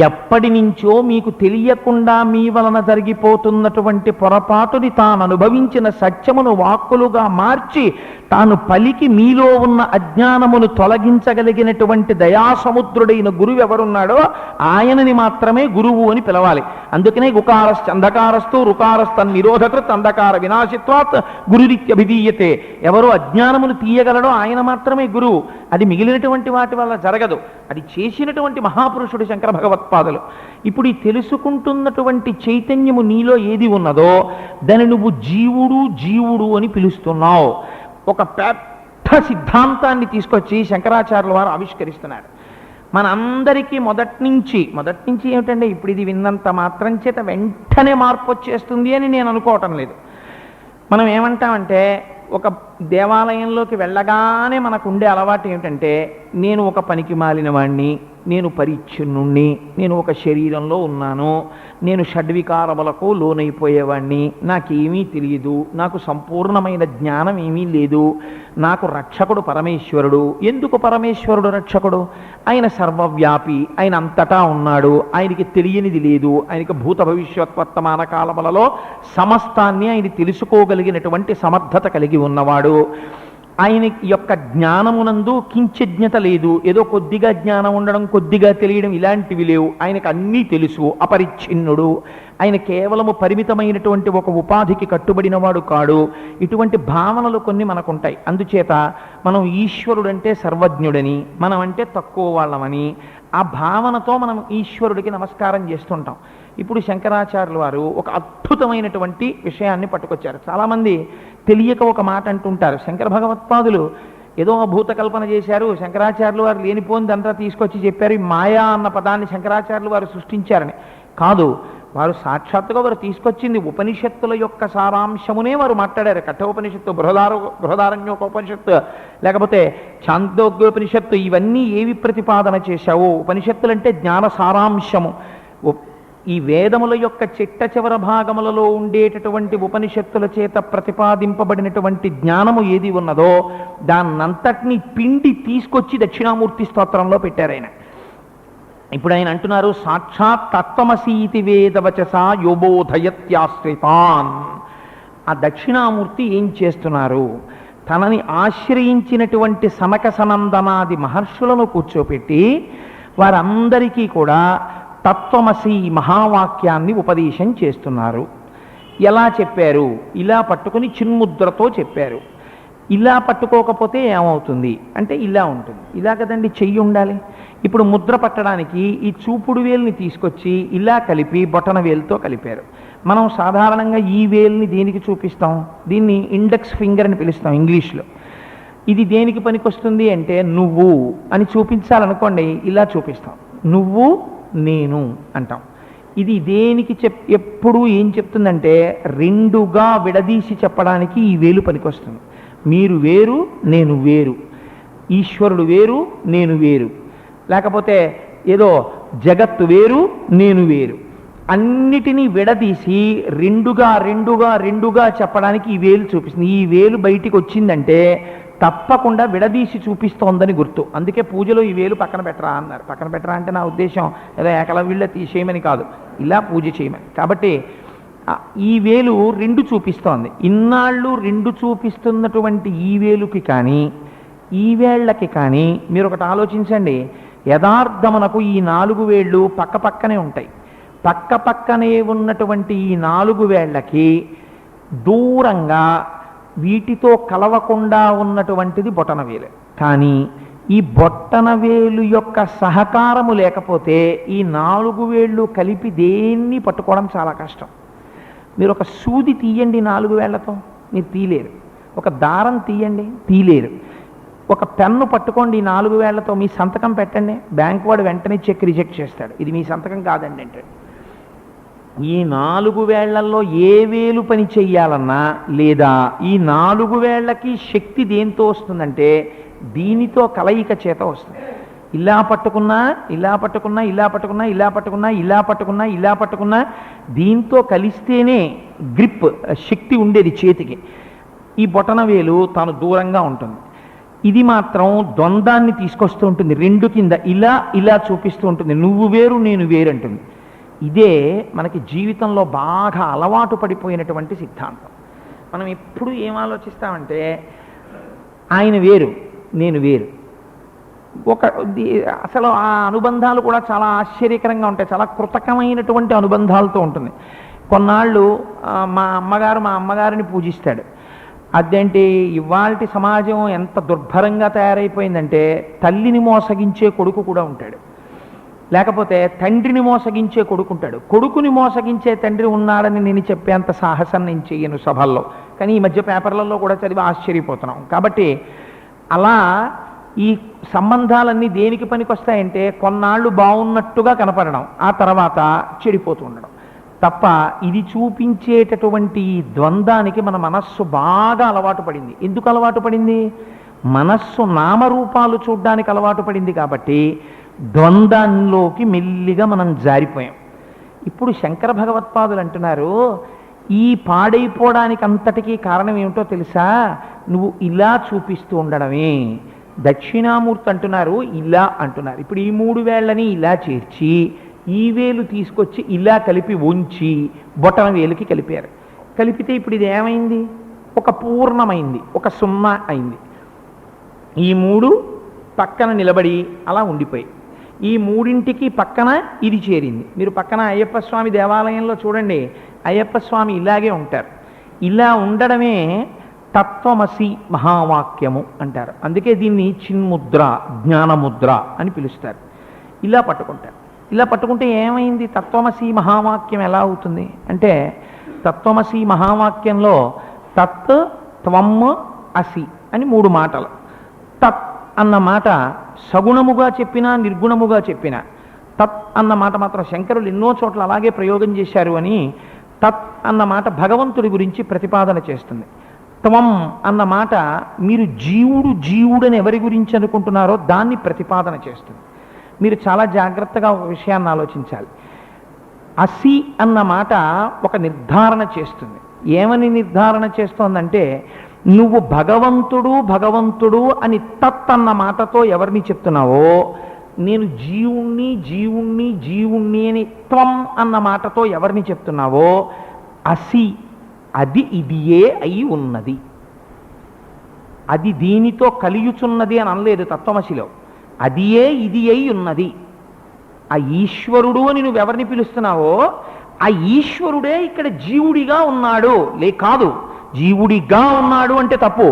ఎప్పటి నుంచో మీకు తెలియకుండా మీ వలన జరిగిపోతున్నటువంటి పొరపాటుని తాను అనుభవించిన సత్యమును వాక్కులుగా మార్చి తాను పలికి మీలో ఉన్న అజ్ఞానమును తొలగించగలిగినటువంటి దయాసముద్రుడైన గురువు ఎవరున్నాడో ఆయనని మాత్రమే గురువు అని పిలవాలి. అందుకనే గుకారశ్చ అంధకారస్తు రుకారస్తన్ నిరోధకృత్ అంధకార వినాశిత్వాత్ గురురిత్యభిధీయతే. ఎవరో అజ్ఞానమును తీయగలడో ఆయన మాత్రమే గురువు. అది మిగిలినటువంటి వాటి వల్ల జరగదు. అది చేసినటువంటి మహాపురుషుడు శంకర భగవత్పాదులు. ఇప్పుడు ఈ తెలుసుకుంటున్నటువంటి చైతన్యము నీలో ఏది ఉన్నదో దాన్ని నువ్వు జీవుడు జీవుడు అని పిలుస్తున్నావు. ఒక పెద్ద సిద్ధాంతాన్ని తీసుకొచ్చి శంకరాచార్యుల వారు ఆవిష్కరిస్తున్నారు. మనందరికీ మొదటి నుంచి ఏమిటంటే, ఇప్పుడు ఇది విన్నంత మాత్రం చేత వెంటనే మార్పు వచ్చేస్తుంది అని నేను అనుకోవటం లేదు. మనం ఏమంటామంటే, ఒక దేవాలయంలోకి వెళ్ళగానే మనకు ఉండే అలవాటు ఏమిటంటే, నేను ఒక పనికి మాలిన వాణ్ణి, నేను పరిచ్ఛిన్నుణ్ణి, నేను ఒక శరీరంలో ఉన్నాను, నేను షడ్వికారములకు లోనైపోయేవాణ్ణి, నాకేమీ తెలియదు, నాకు సంపూర్ణమైన జ్ఞానం ఏమీ లేదు, నాకు రక్షకుడు పరమేశ్వరుడు. ఎందుకు పరమేశ్వరుడు రక్షకుడు? ఆయన సర్వవ్యాపి, ఆయన అంతటా ఉన్నాడు, ఆయనకి తెలియనిది లేదు, ఆయనకి భూత భవిష్యత్ వర్తమాన కాలములలో సమస్తాన్ని ఆయన తెలుసుకోగలిగినటువంటి సమర్థత కలిగి ఉన్నవాడు. ఆయన యొక్క జ్ఞానమునందు కించజ్ఞత లేదు, ఏదో కొద్దిగా జ్ఞానం ఉండడం, కొద్దిగా తెలియడం ఇలాంటివి లేవు. ఆయనకు అన్నీ తెలుసు, అపరిచ్ఛిన్నుడు. ఆయన కేవలము పరిమితమైనటువంటి ఒక ఉపాధికి కట్టుబడినవాడు కాడు. ఇటువంటి భావనలు కొన్ని మనకుంటాయి. అందుచేత మనం ఈశ్వరుడంటే సర్వజ్ఞుడని, మనం అంటే తక్కువ వాళ్ళమని ఆ భావనతో మనం ఈశ్వరుడికి నమస్కారం చేస్తుంటాం. ఇప్పుడు శంకరాచార్యుల వారు ఒక అద్భుతమైనటువంటి విషయాన్ని పట్టుకొచ్చారు. చాలామంది తెలియక ఒక మాట అంటుంటారు, శంకర భగవత్పాదులు ఏదో భూతకల్పన చేశారు, శంకరాచార్యులు వారు లేనిపోయిందంతా తీసుకొచ్చి చెప్పారు, ఈ మాయా అన్న పదాన్ని శంకరాచార్యులు వారు సృష్టించారని. కాదు, వారు సాక్షాత్తుగా వారు తీసుకొచ్చింది ఉపనిషత్తుల యొక్క సారాంశమునే వారు మాట్లాడారు. కఠోపనిషత్తు, బృహదారణ్యోపనిషత్తు, లేకపోతే ఛాందోగ్యోపనిషత్తు, ఇవన్నీ ఏవి ప్రతిపాదన చేశావు? ఉపనిషత్తులంటే జ్ఞాన సారాంశము. ఈ వేదముల యొక్క చిట్ట చివర భాగములలో ఉండేటటువంటి ఉపనిషత్తుల చేత ప్రతిపాదింపబడినటువంటి జ్ఞానము ఏది ఉన్నదో దాన్నంతటినీ పిండి తీసుకొచ్చి దక్షిణామూర్తి స్తోత్రంలో పెట్టారు ఆయన. ఇప్పుడు ఆయన అంటున్నారు, సాక్షాత్ తత్వమసీతి వేదవచసా యోబోధయత్యాశ్రితాన్. ఆ దక్షిణామూర్తి ఏం చేస్తున్నారు? తనని ఆశ్రయించినటువంటి సనక సనందనాది మహర్షులను కూర్చోపెట్టి వారందరికీ కూడా తత్వమసి మహావాక్యాన్ని ఉపదేశం చేస్తున్నారు. ఎలా చెప్పారు? ఇలా పట్టుకుని చిన్ముద్రతో చెప్పారు. ఇలా పట్టుకోకపోతే ఏమవుతుంది అంటే ఇలా ఉంటుంది. ఇలా కదండి చెయ్యి ఉండాలి. ఇప్పుడు ముద్ర పట్టడానికి ఈ చూపుడు వేలుని తీసుకొచ్చి ఇలా కలిపి బొటన వేలుతో కలిపారు. మనం సాధారణంగా ఈ వేలుని దేనికి చూపిస్తాం? దీన్ని ఇండెక్స్ ఫింగర్ అని పిలుస్తాం ఇంగ్లీష్లో. ఇది దేనికి పనికొస్తుంది అంటే నువ్వు అని చూపించాలనుకోండి, ఇలా చూపిస్తాం, నువ్వు నేను అంటాం. ఇది దేనికి ఎప్పుడు ఏం చెప్తుందంటే రెండుగా విడదీసి చెప్పడానికి ఈ వేలు పనికొస్తుంది. మీరు వేరు, నేను వేరు, ఈశ్వరుడు వేరు, నేను వేరు, లేకపోతే ఏదో జగత్తు వేరు, నేను వేరు. అన్నిటినీ విడదీసి రెండుగా రెండుగా రెండుగా చెప్పడానికి ఈ వేలు చూపిస్తుంది. ఈ వేలు బయటికి వచ్చిందంటే తప్పకుండా విడదీసి చూపిస్తోందని గుర్తు. అందుకే పూజలో ఈ వేలు పక్కన పెట్టరా అన్నారు. పక్కన పెట్టరా అంటే నా ఉద్దేశం ఏదో ఏకలవ్యుళ్ళ తీసేయమని కాదు, ఇలా పూజ చేయమని. కాబట్టి ఈ వేలు రెండు చూపిస్తోంది. ఇన్నాళ్ళు రెండు చూపిస్తున్నటువంటి ఈ వేలుకి కానీ ఈ వేళ్ళకి కానీ మీరు ఒకటి ఆలోచించండి. యథార్థమునకు ఈ 4 వేళ్ళు పక్క పక్కనే ఉంటాయి. పక్క పక్కనే ఉన్నటువంటి ఈ 4 వేళ్ళకి దూరంగా వీటితో కలవకుండా ఉన్నటువంటిది బొటనవేలు. కానీ ఈ బొట్టనవేలు యొక్క సహకారము లేకపోతే ఈ 4 వేళ్ళు కలిపి దేన్ని పట్టుకోవడం చాలా కష్టం. మీరు ఒక సూది తీయండి 4 వేళ్లతో, మీరు తీయలేరు. ఒక దారం తీయండి, తీయలేరు. ఒక పెన్ను పట్టుకోండి 4 వేళ్లతో, మీ సంతకం పెట్టండి, బ్యాంక్ వాడు వెంటనే చెక్ రిజెక్ట్ చేస్తాడు, ఇది మీ సంతకం కాదండి అంటే. ఈ 4 వేళ్లలో ఏ వేలు పని చెయ్యాలన్నా లేదా ఈ 4 వేళ్లకి శక్తి దేంతో వస్తుందంటే దీనితో కలయిక చేత వస్తుంది. ఇలా పట్టుకున్నా ఇలా పట్టుకున్నా ఇలా పట్టుకున్నా ఇలా పట్టుకున్నా ఇలా పట్టుకున్నా ఇలా పట్టుకున్నా దీంతో కలిస్తేనే గ్రిప్ శక్తి ఉండేది చేతికి. ఈ బొటనవేలు తాను దూరంగా ఉంటుంది. ఇది మాత్రం ద్వంద్వాన్ని తీసుకొస్తూ ఉంటుంది. రెండు కింద ఇలా ఇలా చూపిస్తూ ఉంటుంది. నువ్వు వేరు నేను వేరు అంటుంది. ఇదే మనకి జీవితంలో బాగా అలవాటు పడిపోయినటువంటి సిద్ధాంతం. మనం ఎప్పుడు ఏం ఆలోచిస్తామంటే ఆయన వేరు నేను వేరు. అసలు ఆ అనుబంధాలు కూడా చాలా ఆశ్చర్యకరంగా ఉంటాయి. చాలా కృతకమైనటువంటి అనుబంధాలతో ఉంటుంది. కొన్నాళ్ళు మా అమ్మగారిని పూజిస్తాడు. అదేంటి ఇవాల్టి సమాజం ఎంత దుర్భరంగా తయారైపోయిందంటే తల్లిని మోసగించే కొడుకు కూడా ఉంటాడు, లేకపోతే తండ్రిని మోసగించే కొడుకు ఉంటాడు. కొడుకుని మోసగించే తండ్రి ఉన్నాడని నేను చెప్పేంత సాహసం నేను చెయ్యను సభల్లో, కానీ ఈ మధ్య పేపర్లలో కూడా చదివి ఆశ్చర్యపోతున్నాం. కాబట్టి అలా ఈ సంబంధాలన్నీ దేనికి పనికొస్తాయంటే కొన్నాళ్ళు బాగున్నట్టుగా కనపడడం, ఆ తర్వాత చెడిపోతూ ఉండడం తప్ప. ఇది చూపించేటటువంటి ఈ ద్వంద్వానికి మన మనస్సు బాగా అలవాటు పడింది. ఎందుకు అలవాటు పడింది? మనస్సు నామరూపాలు చూడ్డానికి అలవాటు పడింది కాబట్టి ద్వంద్వంలోకి మెల్లిగా మనం జారిపోయాం. ఇప్పుడు శంకర భగవత్పాదులు అంటున్నారు, ఈ పాడైపోవడానికి అంతటికీ కారణం ఏమిటో తెలుసా? నువ్వు ఇలా చూపిస్తూ ఉండడమే. దక్షిణామూర్తి అంటున్నారు, ఇలా అంటున్నారు. ఇప్పుడు ఈ 3 వేళ్ళని ఇలా చేర్చి ఈ వేలు తీసుకొచ్చి ఇలా కలిపి ఉంచి బొటన వేలుకి కలిపారు. కలిపితే ఇప్పుడు ఇది ఏమైంది? ఒక పూర్ణమైంది, ఒక 0 అయింది. ఈ 3 పక్కన నిలబడి అలా ఉండిపోయి ఈ 3ంటికి పక్కన ఇది చేరింది. మీరు పక్కన అయ్యప్ప స్వామి దేవాలయంలో చూడండి, అయ్యప్ప స్వామి ఇలాగే ఉంటారు. ఇలా ఉండడమే తత్వమసి మహావాక్యము అంటారు. అందుకే దీన్ని చిన్ముద్ర జ్ఞానముద్ర అని పిలుస్తారు. ఇలా పట్టుకుంటారు. ఇలా పట్టుకుంటే ఏమైంది? తత్వమసి మహావాక్యం ఎలా అవుతుంది అంటే, తత్వమసి మహావాక్యంలో తత్ త్వం అసి అని 3 మాటలు. తత్ అన్న మాట సగుణముగా చెప్పినా నిర్గుణముగా చెప్పినా, తత్ అన్న మాట మాత్రం శంకరులు ఎన్నో చోట్ల అలాగే ప్రయోగం చేశారు అని తత్ అన్న మాట భగవంతుడి గురించి ప్రతిపాదన చేస్తుంది. త్వం అన్న మాట మీరు జీవుడని ఎవరి గురించి అనుకుంటున్నారో దాన్ని ప్రతిపాదన చేస్తుంది. మీరు చాలా జాగ్రత్తగా ఒక విషయాన్ని ఆలోచించాలి. అసి అన్న మాట ఒక నిర్ధారణ చేస్తుంది. ఏమని నిర్ధారణ చేస్తోందంటే, నువ్వు భగవంతుడు అని తత్ అన్న మాటతో ఎవరిని చెప్తున్నావో, నేను జీవుణ్ణి అని త్వం అన్న మాటతో ఎవరిని చెప్తున్నావో, అసి అది ఇదియే అయి ఉన్నది, అది దీనితో కలియుచున్నది అని అనలేదు తత్వమసిలో. అదియే ఇది అయి ఉన్నది. ఆ ఈశ్వరుడు అని నువ్వెవరిని పిలుస్తున్నావో ఆ ఈశ్వరుడే ఇక్కడ జీవుడిగా ఉన్నాడు. కాదు, జీవుడిగా ఉన్నాడు అంటే తప్పు.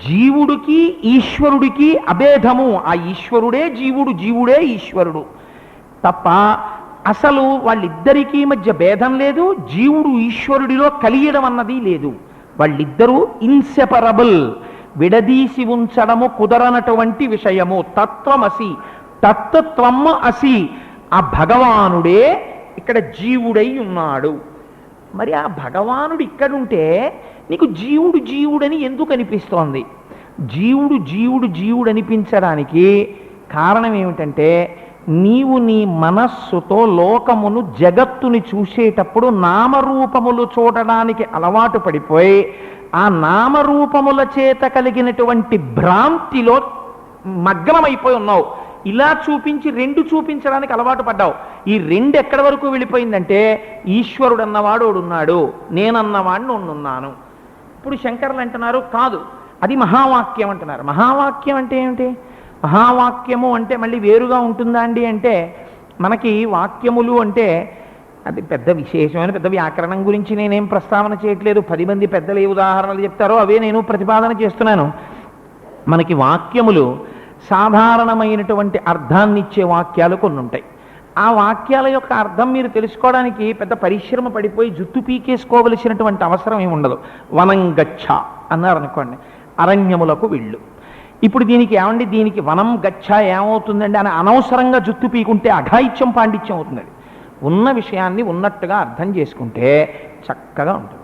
జీవుడికి ఈశ్వరుడికి అభేదము. ఆ ఈశ్వరుడే జీవుడు, జీవుడే ఈశ్వరుడు తప్ప అసలు వాళ్ళిద్దరికీ మధ్య భేదం లేదు. జీవుడు ఈశ్వరుడిలో కలియడం అన్నది లేదు. వాళ్ళిద్దరూ ఇన్సెపరబుల్, విడదీసి ఉంచడము కుదరనటువంటి విషయము. తత్వమసి, తత్వం అసి, ఆ భగవానుడే ఇక్కడ జీవుడై ఉన్నాడు. మరి ఆ భగవానుడు ఇక్కడుంటే నీకు జీవుడని ఎందుకు అనిపిస్తోంది? జీవుడు అనిపించడానికి కారణం ఏమిటంటే, నీవు నీ మనస్సుతో లోకమును జగత్తుని చూసేటప్పుడు నామరూపములు చూడడానికి అలవాటు పడిపోయి ఆ నామరూపముల చేత కలిగినటువంటి భ్రాంతిలో మగ్నమైపోయి ఉన్నావు. ఇలా చూపించి రెండు చూపించడానికి అలవాటు పడ్డావు. ఈ రెండు ఎక్కడి వరకు వెళ్ళిపోయిందంటే ఈశ్వరుడు అన్నవాడు ఉన్నాడు, నేనన్నవాడిని ఉన్నాను. ఇప్పుడు శంకరులు అంటున్నారు కాదు, అది మహావాక్యం అంటున్నారు. మహావాక్యం అంటే ఏమిటి? మహావాక్యము అంటే మళ్ళీ వేరుగా ఉంటుందా అండి అంటే, మనకి వాక్యములు అంటే అది పెద్ద విశేషమైన పెద్ద వ్యాకరణం గురించి నేనేం ప్రస్తావన చేయట్లేదు. 10 మంది పెద్దలు ఏ ఉదాహరణలు చెప్తారో అవే నేను ప్రతిపాదన చేస్తున్నాను. మనకి వాక్యములు సాధారణమైనటువంటి అర్థాన్ని ఇచ్చే వాక్యాలు కొన్ని ఉంటాయి. ఆ వాక్యాల యొక్క అర్థం మీరు తెలుసుకోవడానికి పెద్ద పరిశ్రమ పడిపోయి జుట్టు పీకేసుకోవలసినటువంటి అవసరం ఏమి ఉండదు. వనం గచ్చ అన్నారనుకోండి, అరణ్యములకు వెళ్ళు. ఇప్పుడు దీనికి ఏమండి, దీనికి వనం గచ్చ ఏమవుతుందండి అని అనవసరంగా జుట్టు పీకుంటే అఘాయిత్యం పాండిత్యం అవుతుంది. ఉన్న విషయాన్ని ఉన్నట్టుగా అర్థం చేసుకుంటే చక్కగా ఉంటుంది.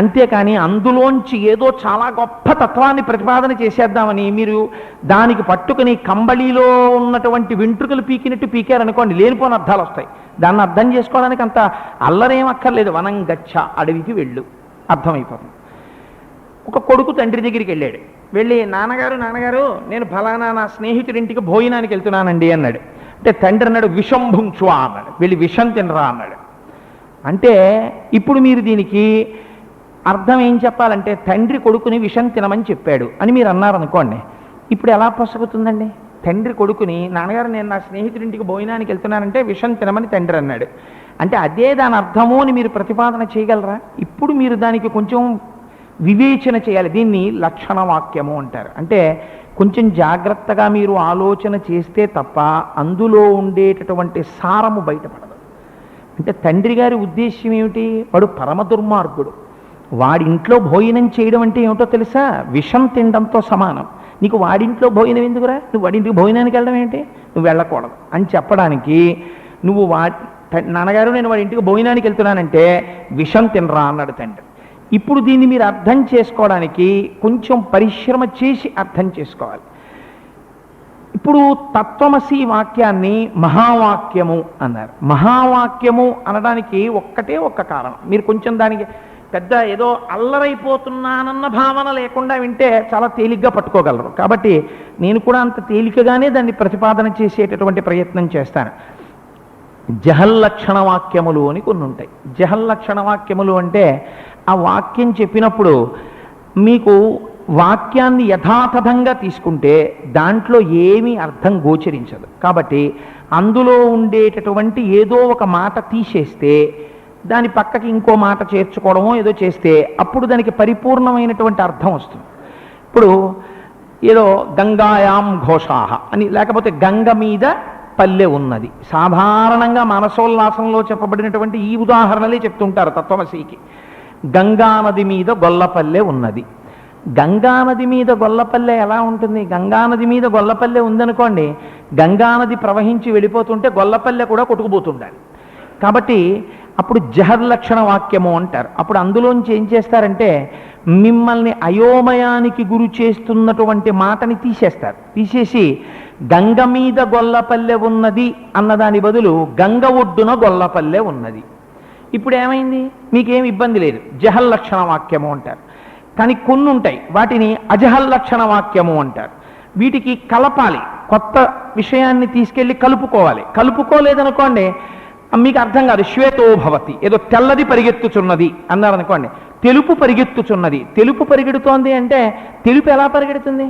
అంతేకాని అందులోంచి ఏదో చాలా గొప్ప తత్వాన్ని ప్రతిపాదన చేసేద్దామని మీరు దానికి పట్టుకుని కంబళిలో ఉన్నటువంటి వెంట్రుకలు పీకినట్టు పీకారనుకోండి, లేనిపోని అర్థాలు వస్తాయి. దాన్ని అర్థం చేసుకోవడానికి అంత అల్లరేం అక్కర్లేదు. వనం గచ్చ, అడవికి వెళ్ళు, అర్థమైపోతుంది. ఒక కొడుకు తండ్రి దగ్గరికి వెళ్ళాడు. వెళ్ళి నాన్నగారు నేను ఫలానా నా స్నేహితుడింటికి భోజనానికి వెళ్తున్నానండి అన్నాడు. అంటే తండ్రి అన్నాడు విషం భుంచువా అన్నాడు. వెళ్ళి విషం తినరా అన్నాడు. అంటే ఇప్పుడు మీరు దీనికి అర్థం ఏం చెప్పాలంటే తండ్రి కొడుకుని విషం తినమని చెప్పాడు అని మీరు అన్నారనుకోండి, ఇప్పుడు ఎలా పొసగుతుందండి? తండ్రి కొడుకుని నాన్నగారు నేను నా స్నేహితుడింటికి భోజనానికి వెళ్తున్నానంటే విషం తినమని తండ్రి అన్నాడు అంటే అదే దాని అర్థము అని మీరు ప్రతిపాదన చేయగలరా? ఇప్పుడు మీరు దానికి కొంచెం వివేచన చేయాలి. దీన్ని లక్షణ వాక్యము అంటారు. అంటే కొంచెం జాగ్రత్తగా మీరు ఆలోచన చేస్తే తప్ప అందులో ఉండేటటువంటి సారము బయటపడదు. అంటే తండ్రి గారి ఉద్దేశ్యం ఏమిటి? వాడు పరమ దుర్మార్గుడు, వాడింట్లో భోజనం చేయడం అంటే ఏమిటో తెలుసా? విషం తినడంతో సమానం. నీకు వాడింట్లో భోజనం ఎందుకురా? నువ్వు వాడింటికి భోజనానికి వెళ్ళడం ఏంటి? నువ్వు వెళ్ళకూడదు అని చెప్పడానికి నువ్వు నాన్నగారు నేను వాడి ఇంటికి భోజనానికి వెళ్తున్నానంటే విషం తినరా అన్నాడు తండ్రి. ఇప్పుడు దీన్ని మీరు అర్థం చేసుకోవడానికి కొంచెం పరిశ్రమ చేసి అర్థం చేసుకోవాలి. ఇప్పుడు తత్వమసి వాక్యాన్ని మహావాక్యము అన్నారు. మహావాక్యము అనడానికి ఒక్కటే ఒక్క కారణం. మీరు కొంచెం దానికి పెద్ద ఏదో అల్లరైపోతున్నానన్న భావన లేకుండా వింటే చాలా తేలిగ్గా పట్టుకోగలరు. కాబట్టి నేను కూడా అంత తేలికగానే దాన్ని ప్రతిపాదన చేసేటటువంటి ప్రయత్నం చేస్తాను. జహల్లక్షణ వాక్యములు అని కొన్ని ఉంటాయి. జహల్లక్షణ వాక్యములు అంటే ఆ వాక్యం చెప్పినప్పుడు మీకు వాక్యాన్ని యథాతథంగా తీసుకుంటే దాంట్లో ఏమీ అర్థం గోచరించదు. కాబట్టి అందులో ఉండేటటువంటి ఏదో ఒక మాట తీసేస్తే దాని పక్కకి ఇంకో మాట చేర్చుకోవడమో ఏదో చేస్తే అప్పుడు దానికి పరిపూర్ణమైనటువంటి అర్థం వస్తుంది. ఇప్పుడు ఏదో గంగాయాం ఘోషాహ అని, లేకపోతే గంగ మీద పల్లె ఉన్నది. సాధారణంగా మానసోల్లాసంలో చెప్పబడినటువంటి ఈ ఉదాహరణలే చెప్తుంటారు తత్వమసికి. గంగానది మీద గొల్లపల్లె ఉన్నది. గంగానది మీద గొల్లపల్లె ఎలా ఉంటుంది? గంగానది మీద గొల్లపల్లె ఉందనుకోండి, గంగానది ప్రవహించి వెళ్ళిపోతుంటే గొల్లపల్లె కూడా కొట్టుకుపోతుండాలి. కాబట్టి అప్పుడు జహర్లక్షణ వాక్యము అంటారు. అప్పుడు అందులోంచి ఏం చేస్తారంటే మిమ్మల్ని అయోమయానికి గురి చేస్తున్నటువంటి మాటని తీసేస్తారు. తీసేసి గంగ మీద గొల్లపల్లె ఉన్నది అన్నదాని బదులు గంగ ఒడ్డున గొల్లపల్లె ఉన్నది. ఇప్పుడు ఏమైంది? మీకేం ఇబ్బంది లేదు, జహల్లక్షణ వాక్యము అంటారు. కానీ కొన్ని ఉంటాయి, వాటిని అజహల్లక్షణ వాక్యము అంటారు. వీటికి కలపాలి, కొత్త విషయాన్ని తీసుకెళ్ళి కలుపుకోవాలి. కలుపుకోలేదనుకోండి మీకు అర్థం కాదు. శ్వేతో భవతి, ఏదో తెల్లది పరిగెత్తుచున్నది అన్నారనుకోండి, తెలుపు పరిగెత్తుచున్నది. తెలుపు పరిగెడుతోంది అంటే తెలుపు ఎలా పరిగెడుతుంది?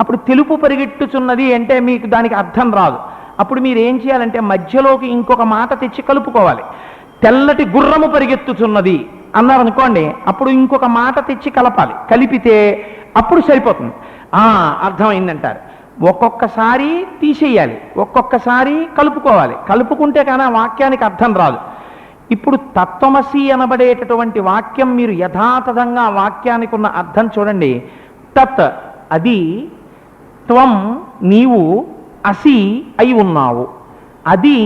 అప్పుడు తెలుపు పరిగెట్టుచున్నది అంటే మీకు దానికి అర్థం రాదు. అప్పుడు మీరు ఏం చేయాలంటే మధ్యలోకి ఇంకొక మాట తెచ్చి కలుపుకోవాలి. తెల్లటి గుర్రము పరిగెత్తుచున్నది అన్నారనుకోండి, అప్పుడు ఇంకొక మాట తెచ్చి కలపాలి. కలిపితే అప్పుడు సరిపోతుంది. అర్థమైందంటారు. ఒక్కొక్కసారి తీసేయాలి, ఒక్కొక్కసారి కలుపుకోవాలి. కలుపుకుంటే కానీ ఆ వాక్యానికి అర్థం రాదు. ఇప్పుడు తత్వమసి అనబడేటటువంటి వాక్యం మీరు యథాతథంగా ఆ వాక్యానికి ఉన్న అర్థం చూడండి. తత్ అది, త్వం నీవు, అసి అయి ఉన్నావు, అది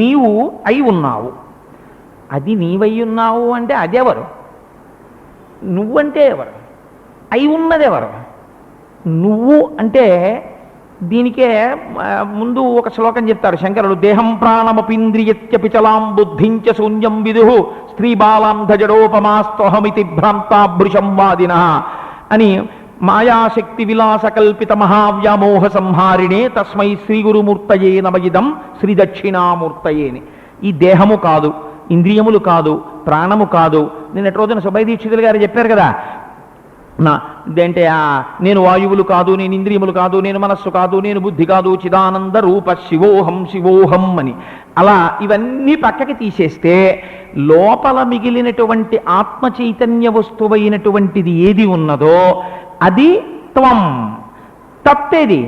నీవు అయి ఉన్నావు. అది నీవై ఉన్నావు అంటే అదెవరు? నువ్వంటే ఎవరు? అయి ఉన్నదెవరు? నువ్వు అంటే దీనికే ముందు ఒక శ్లోకం చెప్తారు శంకరులు, దేహం ప్రాణమపీంద్రియత్యపిచలాం బుద్ధించ శూన్యం విదు స్త్రీ బాలాం ధజడోపమాస్తోహమితి భ్రాంతాభృశం వాదిన అని, మాయాశక్తి విలాస కల్పిత మహావ్యామోహ సంహారిణే తస్మై శ్రీ గురుమూర్తయే నమయిదం శ్రీ దక్షిణామూర్తయేని. ఈ దేహము కాదు, ఇంద్రియములు కాదు, ప్రాణము కాదు. నిన్నటి రోజున సుబ్బయ్య దీక్షితులు గారు చెప్పారు కదా, ఇదేంటే నేను వాయువులు కాదు, నేను ఇంద్రియములు కాదు, నేను మనస్సు కాదు, నేను బుద్ధి కాదు, చిదానంద రూప శివోహం శివోహం అని. అలా ఇవన్నీ పక్కకి తీసేస్తే లోపల మిగిలినటువంటి ఆత్మ చైతన్య వస్తువైనటువంటిది ఏది ఉన్నదో అది త్వం. తత్తేది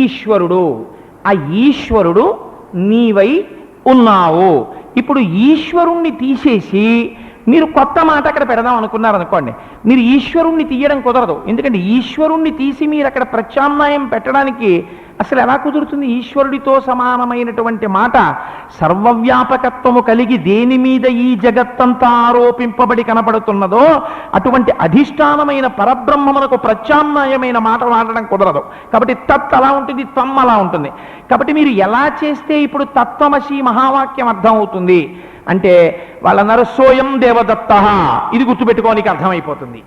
ఈశ్వరుడు. ఆ ఈశ్వరుడు నీవై ఉన్నావు. ఇప్పుడు ఈశ్వరుణ్ణి తీసేసి మీరు కొత్త మాట అక్కడ పెడదాం అనుకున్నారు అనుకోండి, మీరు ఈశ్వరుణ్ణి తీయడం కుదరదు. ఎందుకంటే ఈశ్వరుణ్ణి తీసి మీరు అక్కడ ప్రత్యామ్నాయం పెట్టడానికి అసలు ఎలా కుదురుతుంది? ఈశ్వరుడితో సమానమైనటువంటి మాట సర్వవ్యాపకత్వము కలిగి దేని మీద ఈ జగత్తంతా ఆరోపింపబడి కనపడుతున్నదో అటువంటి అధిష్టానమైన పరబ్రహ్మమునకు ప్రత్యామ్నాయమైన మాట వాడడం కుదరదు. కాబట్టి తత్ అలా ఉంటుంది, త్వం అలా ఉంటుంది. కాబట్టి మీరు ఎలా చేస్తే ఇప్పుడు తత్వమసి మహావాక్యం అర్థం అవుతుంది అంటే, వాళ్ళన్నారు సోయం దేవదత్త, ఇది గుర్తుపెట్టుకోనికి అర్థమైపోతుంది.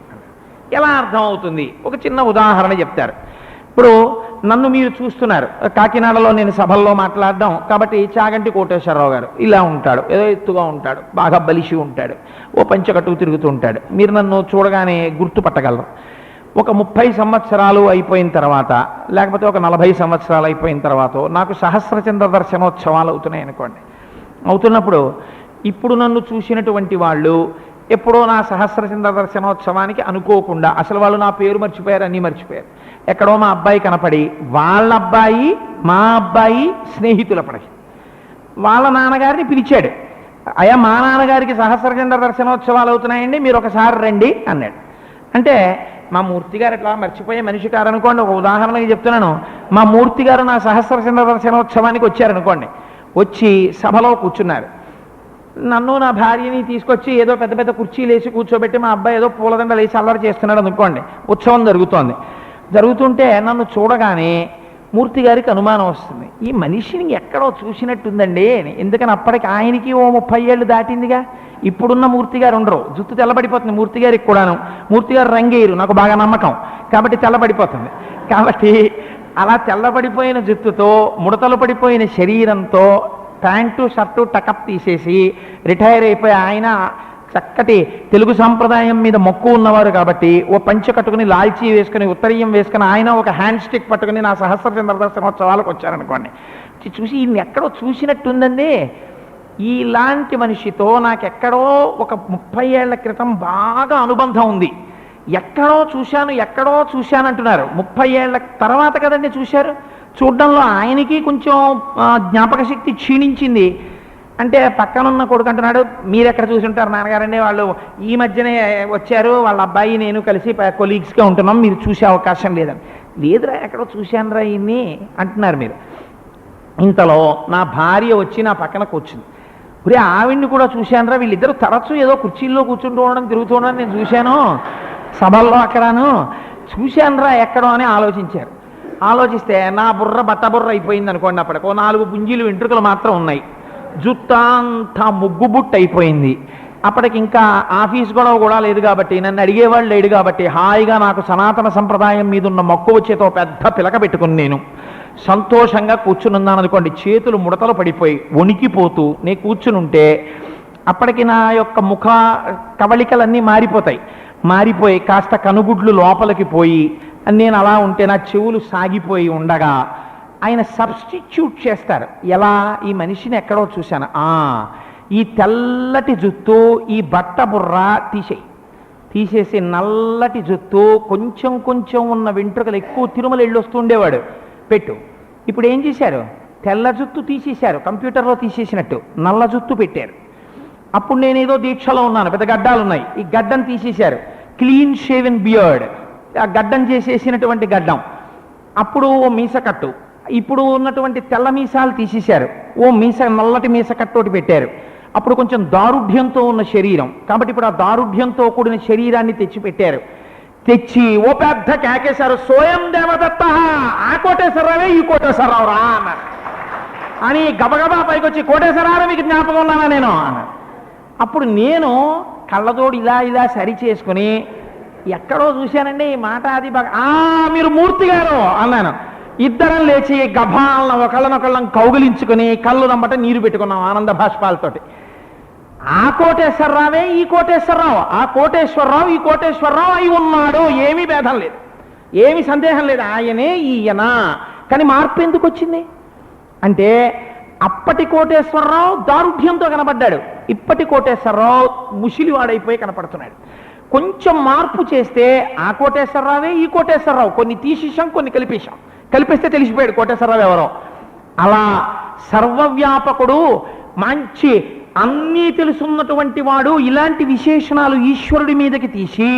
ఎలా అర్థం అవుతుంది? ఒక చిన్న ఉదాహరణ చెప్తారు. ఇప్పుడు నన్ను మీరు చూస్తున్నారు, కాకినాడలో నేను సభల్లో మాట్లాడడం కాబట్టి చాగంటి కోటేశ్వరరావు గారు ఇలా ఉంటాడు, ఏదో ఎత్తుగా ఉంటాడు, బాగా బలిసి ఉంటాడు, ఓ పంచకట్టు తిరుగుతూ ఉంటాడు. మీరు నన్ను చూడగానే గుర్తుపట్టగలరు. ఒక 30 సంవత్సరాలు అయిపోయిన తర్వాత, లేకపోతే ఒక 40 సంవత్సరాలు అయిపోయిన తర్వాత నాకు సహస్రచంద్ర దర్శనోత్సవాలు అవుతున్నాయి అనుకోండి. అవుతున్నప్పుడు ఇప్పుడు నన్ను చూసినటువంటి వాళ్ళు ఎప్పుడో నా సహస్రచంద్ర దర్శనోత్సవానికి అనుకోకుండా, అసలు వాళ్ళు నా పేరు మర్చిపోయారు, అన్నీ మర్చిపోయారు, ఎక్కడో మా అబ్బాయి కనపడి, వాళ్ళ అబ్బాయి మా అబ్బాయి స్నేహితుల పడి వాళ్ళ నాన్నగారిని పిలిచాడు. అయ్యా మా నాన్నగారికి సహస్రచంద్ర దర్శనోత్సవాలు అవుతున్నాయండి, మీరు ఒకసారి రండి అన్నాడు. అంటే మా మూర్తి గారు ఎట్లా మర్చిపోయే మనిషి కారనుకోండి, ఒక ఉదాహరణకి చెప్తున్నాను. మా మూర్తి గారు నా సహస్రచంద్ర దర్శనోత్సవానికి వచ్చారనుకోండి, వచ్చి సభలో కూర్చున్నారు. నన్ను నా భార్యని తీసుకొచ్చి ఏదో పెద్ద పెద్ద కుర్చీలు వేసి కూర్చోబెట్టి మా అబ్బాయి ఏదో పూలదండలు వేసి అల్లరి చేస్తున్నాడు అనుకోండి, ఉత్సవం జరుగుతోంది. జరుగుతుంటే నన్ను చూడగానే మూర్తి గారికి అనుమానం వస్తుంది, ఈ మనిషిని ఎక్కడో చూసినట్టుందండి అని. ఎందుకని అప్పటికి ఆయనకి ఓ 30 ఏళ్ళు దాటిందిగా. ఇప్పుడున్న మూర్తి గారు ఉండరు, జుత్తు తెల్లబడిపోతుంది మూర్తి గారికి కూడాను. మూర్తి గారు రంగేరు, నాకు బాగా నమ్మకం కాబట్టి తెల్లబడిపోతుంది. కాబట్టి అలా తెల్లబడిపోయిన జుత్తుతో, ముడతలు పడిపోయిన శరీరంతో, ప్యాంటు షర్టు టకప్ తీసేసి రిటైర్ అయిపోయి ఆయన చక్కటి తెలుగు సంప్రదాయం మీద మక్కువ ఉన్నవారు కాబట్టి ఓ పంచె కట్టుకుని, లాల్చీ వేసుకుని, ఉత్తరీయం వేసుకుని, ఆయన ఒక హ్యాండ్ స్టిక్ పట్టుకుని నా సహస్రచంద్ర దర్శనోత్సవాలకు వచ్చారనుకోండి. చూసి ఈయన ఎక్కడో చూసినట్టుందండి. ఇలాంటి మనిషితో నాకెక్కడో ఒక 30 ఏళ్ల క్రితం బాగా అనుబంధం ఉంది, ఎక్కడో చూశాను అంటున్నారు. 30 ఏళ్ల తర్వాత కదండి చూశారు. చూడడంలో ఆయనకి కొంచెం జ్ఞాపక శక్తి క్షీణించింది. అంటే పక్కనున్న కొడుకు అంటున్నాడు, మీరెక్కడ చూసి ఉంటారు నాన్నగారండి, వాళ్ళు ఈ మధ్యనే వచ్చారు, వాళ్ళ అబ్బాయి నేను కలిసి కొలీగ్స్గా ఉంటున్నాం, మీరు చూసే అవకాశం లేదని. లేదురా ఎక్కడో చూశానురా ఈయన్ని అంటున్నారు మీరు. ఇంతలో నా భార్య వచ్చి నా పక్కన కూర్చుంది. ఒరే ఆవిడ్ని కూడా చూశానురా, వీళ్ళిద్దరూ తరచూ ఏదో కుర్చీల్లో కూర్చుంటూ ఉండడం, తిరుగుతూ ఉండడం నేను చూశాను సభల్లో, అక్కడను చూశానురా ఎక్కడో అని ఆలోచించారు. ఆలోచిస్తే నా బుర్ర బట్టబుర్ర అయిపోయింది అనుకోండి. అప్పటికి 4 పుంజీలు వెంట్రుకలు మాత్రం ఉన్నాయి, జుత్తంతా ముగ్గుబుట్టు అయిపోయింది. అప్పటికి ఇంకా ఆఫీస్ కూడా లేదు కాబట్టి, నన్ను అడిగేవాళ్ళు లేడు కాబట్టి, హాయిగా నాకు సనాతన సంప్రదాయం మీద ఉన్న మక్కువ చేతో పెద్ద పిలక పెట్టుకుని నేను సంతోషంగా కూర్చునున్నాను అనుకోండి. చేతులు ముడతలు పడిపోయి వణికిపోతూ నేను కూర్చునుంటే అప్పటికి నా యొక్క ముఖ కవళికలన్నీ మారిపోయి కాస్త కనుగుడ్లు లోపలికి పోయి నేను అలా ఉంటే నా చెవులు సాగిపోయి ఉండగా ఆయన సబ్స్టిట్యూట్ చేస్తారు. ఎలా? ఈ మనిషిని ఎక్కడో చూశాను, ఈ తెల్లటి జుత్తు, ఈ బట్ట బుర్ర తీసేసి నల్లటి జుత్తు, కొంచెం ఉన్న వెంట్రుకలు ఎక్కువ తిరుమల వెళ్ళి వస్తుండేవాడు పెట్టు. ఇప్పుడు ఏం చేశారు? తెల్ల జుత్తు తీసేశారు, కంప్యూటర్లో తీసేసినట్టు నల్ల జుత్తు పెట్టారు. అప్పుడు నేనేదో దీక్షలో ఉన్నాను, పెద్ద గడ్డాలు ఉన్నాయి, ఈ గడ్డం తీసేశారు, క్లీన్ షేవెన్ బియర్డ్, ఆ గడ్డం చేసేసినటువంటి గడ్డం. అప్పుడు ఓ మీసకట్టు, ఇప్పుడు ఉన్నటువంటి తెల్ల మీసాలు తీసేశారు, ఓ నల్లటి మీసకట్టోటి పెట్టారు. అప్పుడు కొంచెం దారుఢ్యంతో ఉన్న శరీరం కాబట్టి ఇప్పుడు ఆ దారుఢ్యంతో కూడిన శరీరాన్ని తెచ్చిపెట్టారు. తెచ్చి ఓ పెద్ద కేకేశారు, స్వయం దేవదత్త, ఆ కోటేశ్వరరావే ఈ కోటేశ్వరరావు రా అన్నారు. అని గబగబా పైకి వచ్చి, కోటేశ్వరరావు మీకు జ్ఞాపకం ఉన్నానా నేను అన్నారు. అప్పుడు నేను కళ్ళతోడు ఇలా ఇలా సరి చేసుకుని, ఎక్కడో చూశానండి ఈ మాట, అది బాగా మీరు మూర్తి గారు అన్నాను. ఇద్దరం లేచి గభాలను ఒకళ్ళనొకళ్ళం కౌగిలించుకుని కళ్ళు రంబట నీరు పెట్టుకున్నాం ఆనంద భాష్పాలతోటి. ఆ కోటేశ్వరరావే ఈ కోటేశ్వరరావు, ఆ కోటేశ్వరరావు ఈ కోటేశ్వరరావు అయి ఉన్నాడు, ఏమీ భేదం లేదు, ఏమీ సందేహం లేదు, ఆయనే ఈయన. కానీ మార్పు ఎందుకు వచ్చింది అంటే, అప్పటి కోటేశ్వరరావు దారుఢ్యంతో కనపడ్డాడు, ఇప్పటి కోటేశ్వరరావు ముసిలివాడైపోయి కనపడుతున్నాడు. కొంచెం మార్పు చేస్తే ఆ కోటేశ్వరరావే ఈ కోటేశ్వరరావు, కొన్ని తీసేసాం కొన్ని కలిపేశాం, కలిపేస్తే తెలిసిపోయాడు కోటేశ్వరరావు ఎవరో. అలా సర్వవ్యాపకుడు, మంచి అన్నీ తెలుసున్నటువంటి వాడు, ఇలాంటి విశేషణాలు ఈశ్వరుడి మీదకి తీసి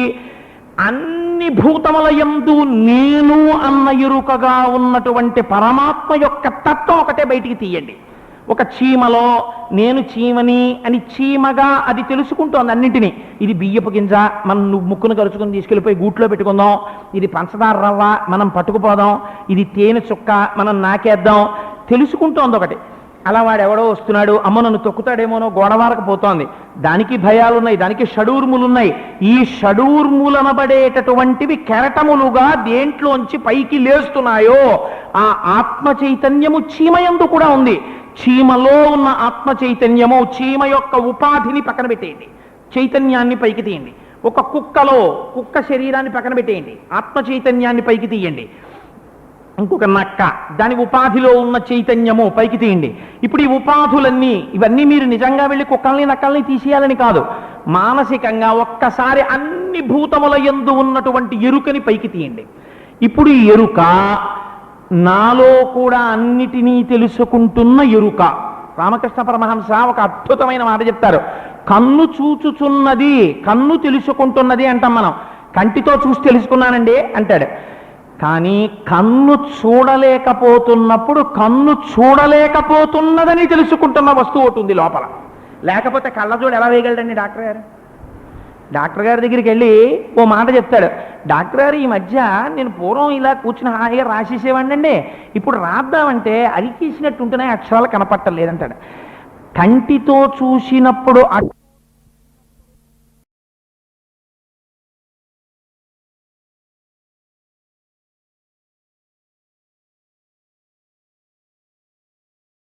అన్ని భూతముల యందు నేను అన్న ఎరుకగా ఉన్నటువంటి పరమాత్మ యొక్క తత్వం ఒకటే బయటికి తీయండి. ఒక చీమలో నేను చీమని అని చీమగా అది తెలుసుకుంటోంది అన్నింటినీ. ఇది బియ్యపు గింజ, మనం ముక్కును కరుచుకుని తీసుకెళ్ళిపోయి గూట్లో పెట్టుకుందాం, ఇది పంచదార రవ్వ మనం పట్టుకుపోదాం, ఇది తేనె చుక్క మనం నాకేద్దాం, తెలుసుకుంటోంది ఒకటి. అలా వాడెవడో వస్తున్నాడు, అమ్మ నన్ను తొక్కుతాడేమోనో గోడవారకపోతోంది, దానికి భయాలున్నాయి, దానికి షడూర్ములున్నాయి. ఈ షడూర్ములనబడేటటువంటివి కెరటములుగా దేంట్లోంచి పైకి లేస్తున్నాయో ఆ ఆత్మ చైతన్యము చీమయందు కూడా ఉంది. చీమలో ఉన్న ఆత్మ చైతన్యము, చీమ యొక్క ఉపాధిని పక్కన పెట్టేయండి, చైతన్యాన్ని పైకి తీయండి. ఒక కుక్కలో కుక్క శరీరాన్ని పక్కన పెట్టేయండి, ఆత్మ చైతన్యాన్ని పైకి తీయండి. ఇంకొక నక్క, దాని ఉపాధిలో ఉన్న చైతన్యము పైకి తీయండి. ఇప్పుడు ఈ ఉపాధులన్నీ, ఇవన్నీ మీరు నిజంగా వెళ్ళి కుక్కల్ని నక్కల్ని తీసేయాలని కాదు, మానసికంగా ఒక్కసారి అన్ని భూతముల యందు ఉన్నటువంటి ఎరుకని పైకి తీయండి. ఇప్పుడు ఈ ఎరుక నాలో కూడా అన్నిటినీ తెలుసుకుంటున్న ఎరుక. రామకృష్ణ పరమహంస ఒక అద్భుతమైన మాట చెప్తారు, కన్ను చూచుచున్నది, కన్ను తెలుసుకుంటున్నది అంటాం మనం, కంటితో చూసి తెలుసుకున్నానండి అంటాడు. కానీ కన్ను చూడలేకపోతున్నప్పుడు కన్ను చూడలేకపోతున్నదని తెలుసుకుంటున్న వస్తువు ఒకటి ఉంది లోపల. లేకపోతే కళ్ళజోడు ఎలా వేయగలడండి డాక్టర్ గారు? డాక్టర్ గారి దగ్గరికి వెళ్ళి ఓ మాట చెప్తాడు, డాక్టర్ గారు ఈ మధ్య నేను పూర్వం ఇలా కూర్చుని హాయిగా రాసేసేవాడిని అండి, ఇప్పుడు రాద్దామంటే అరికేసినట్టు ఉంటున్నాయి, అక్షరాలు కనపట్టలేదంటాడు. కంటితో చూసినప్పుడు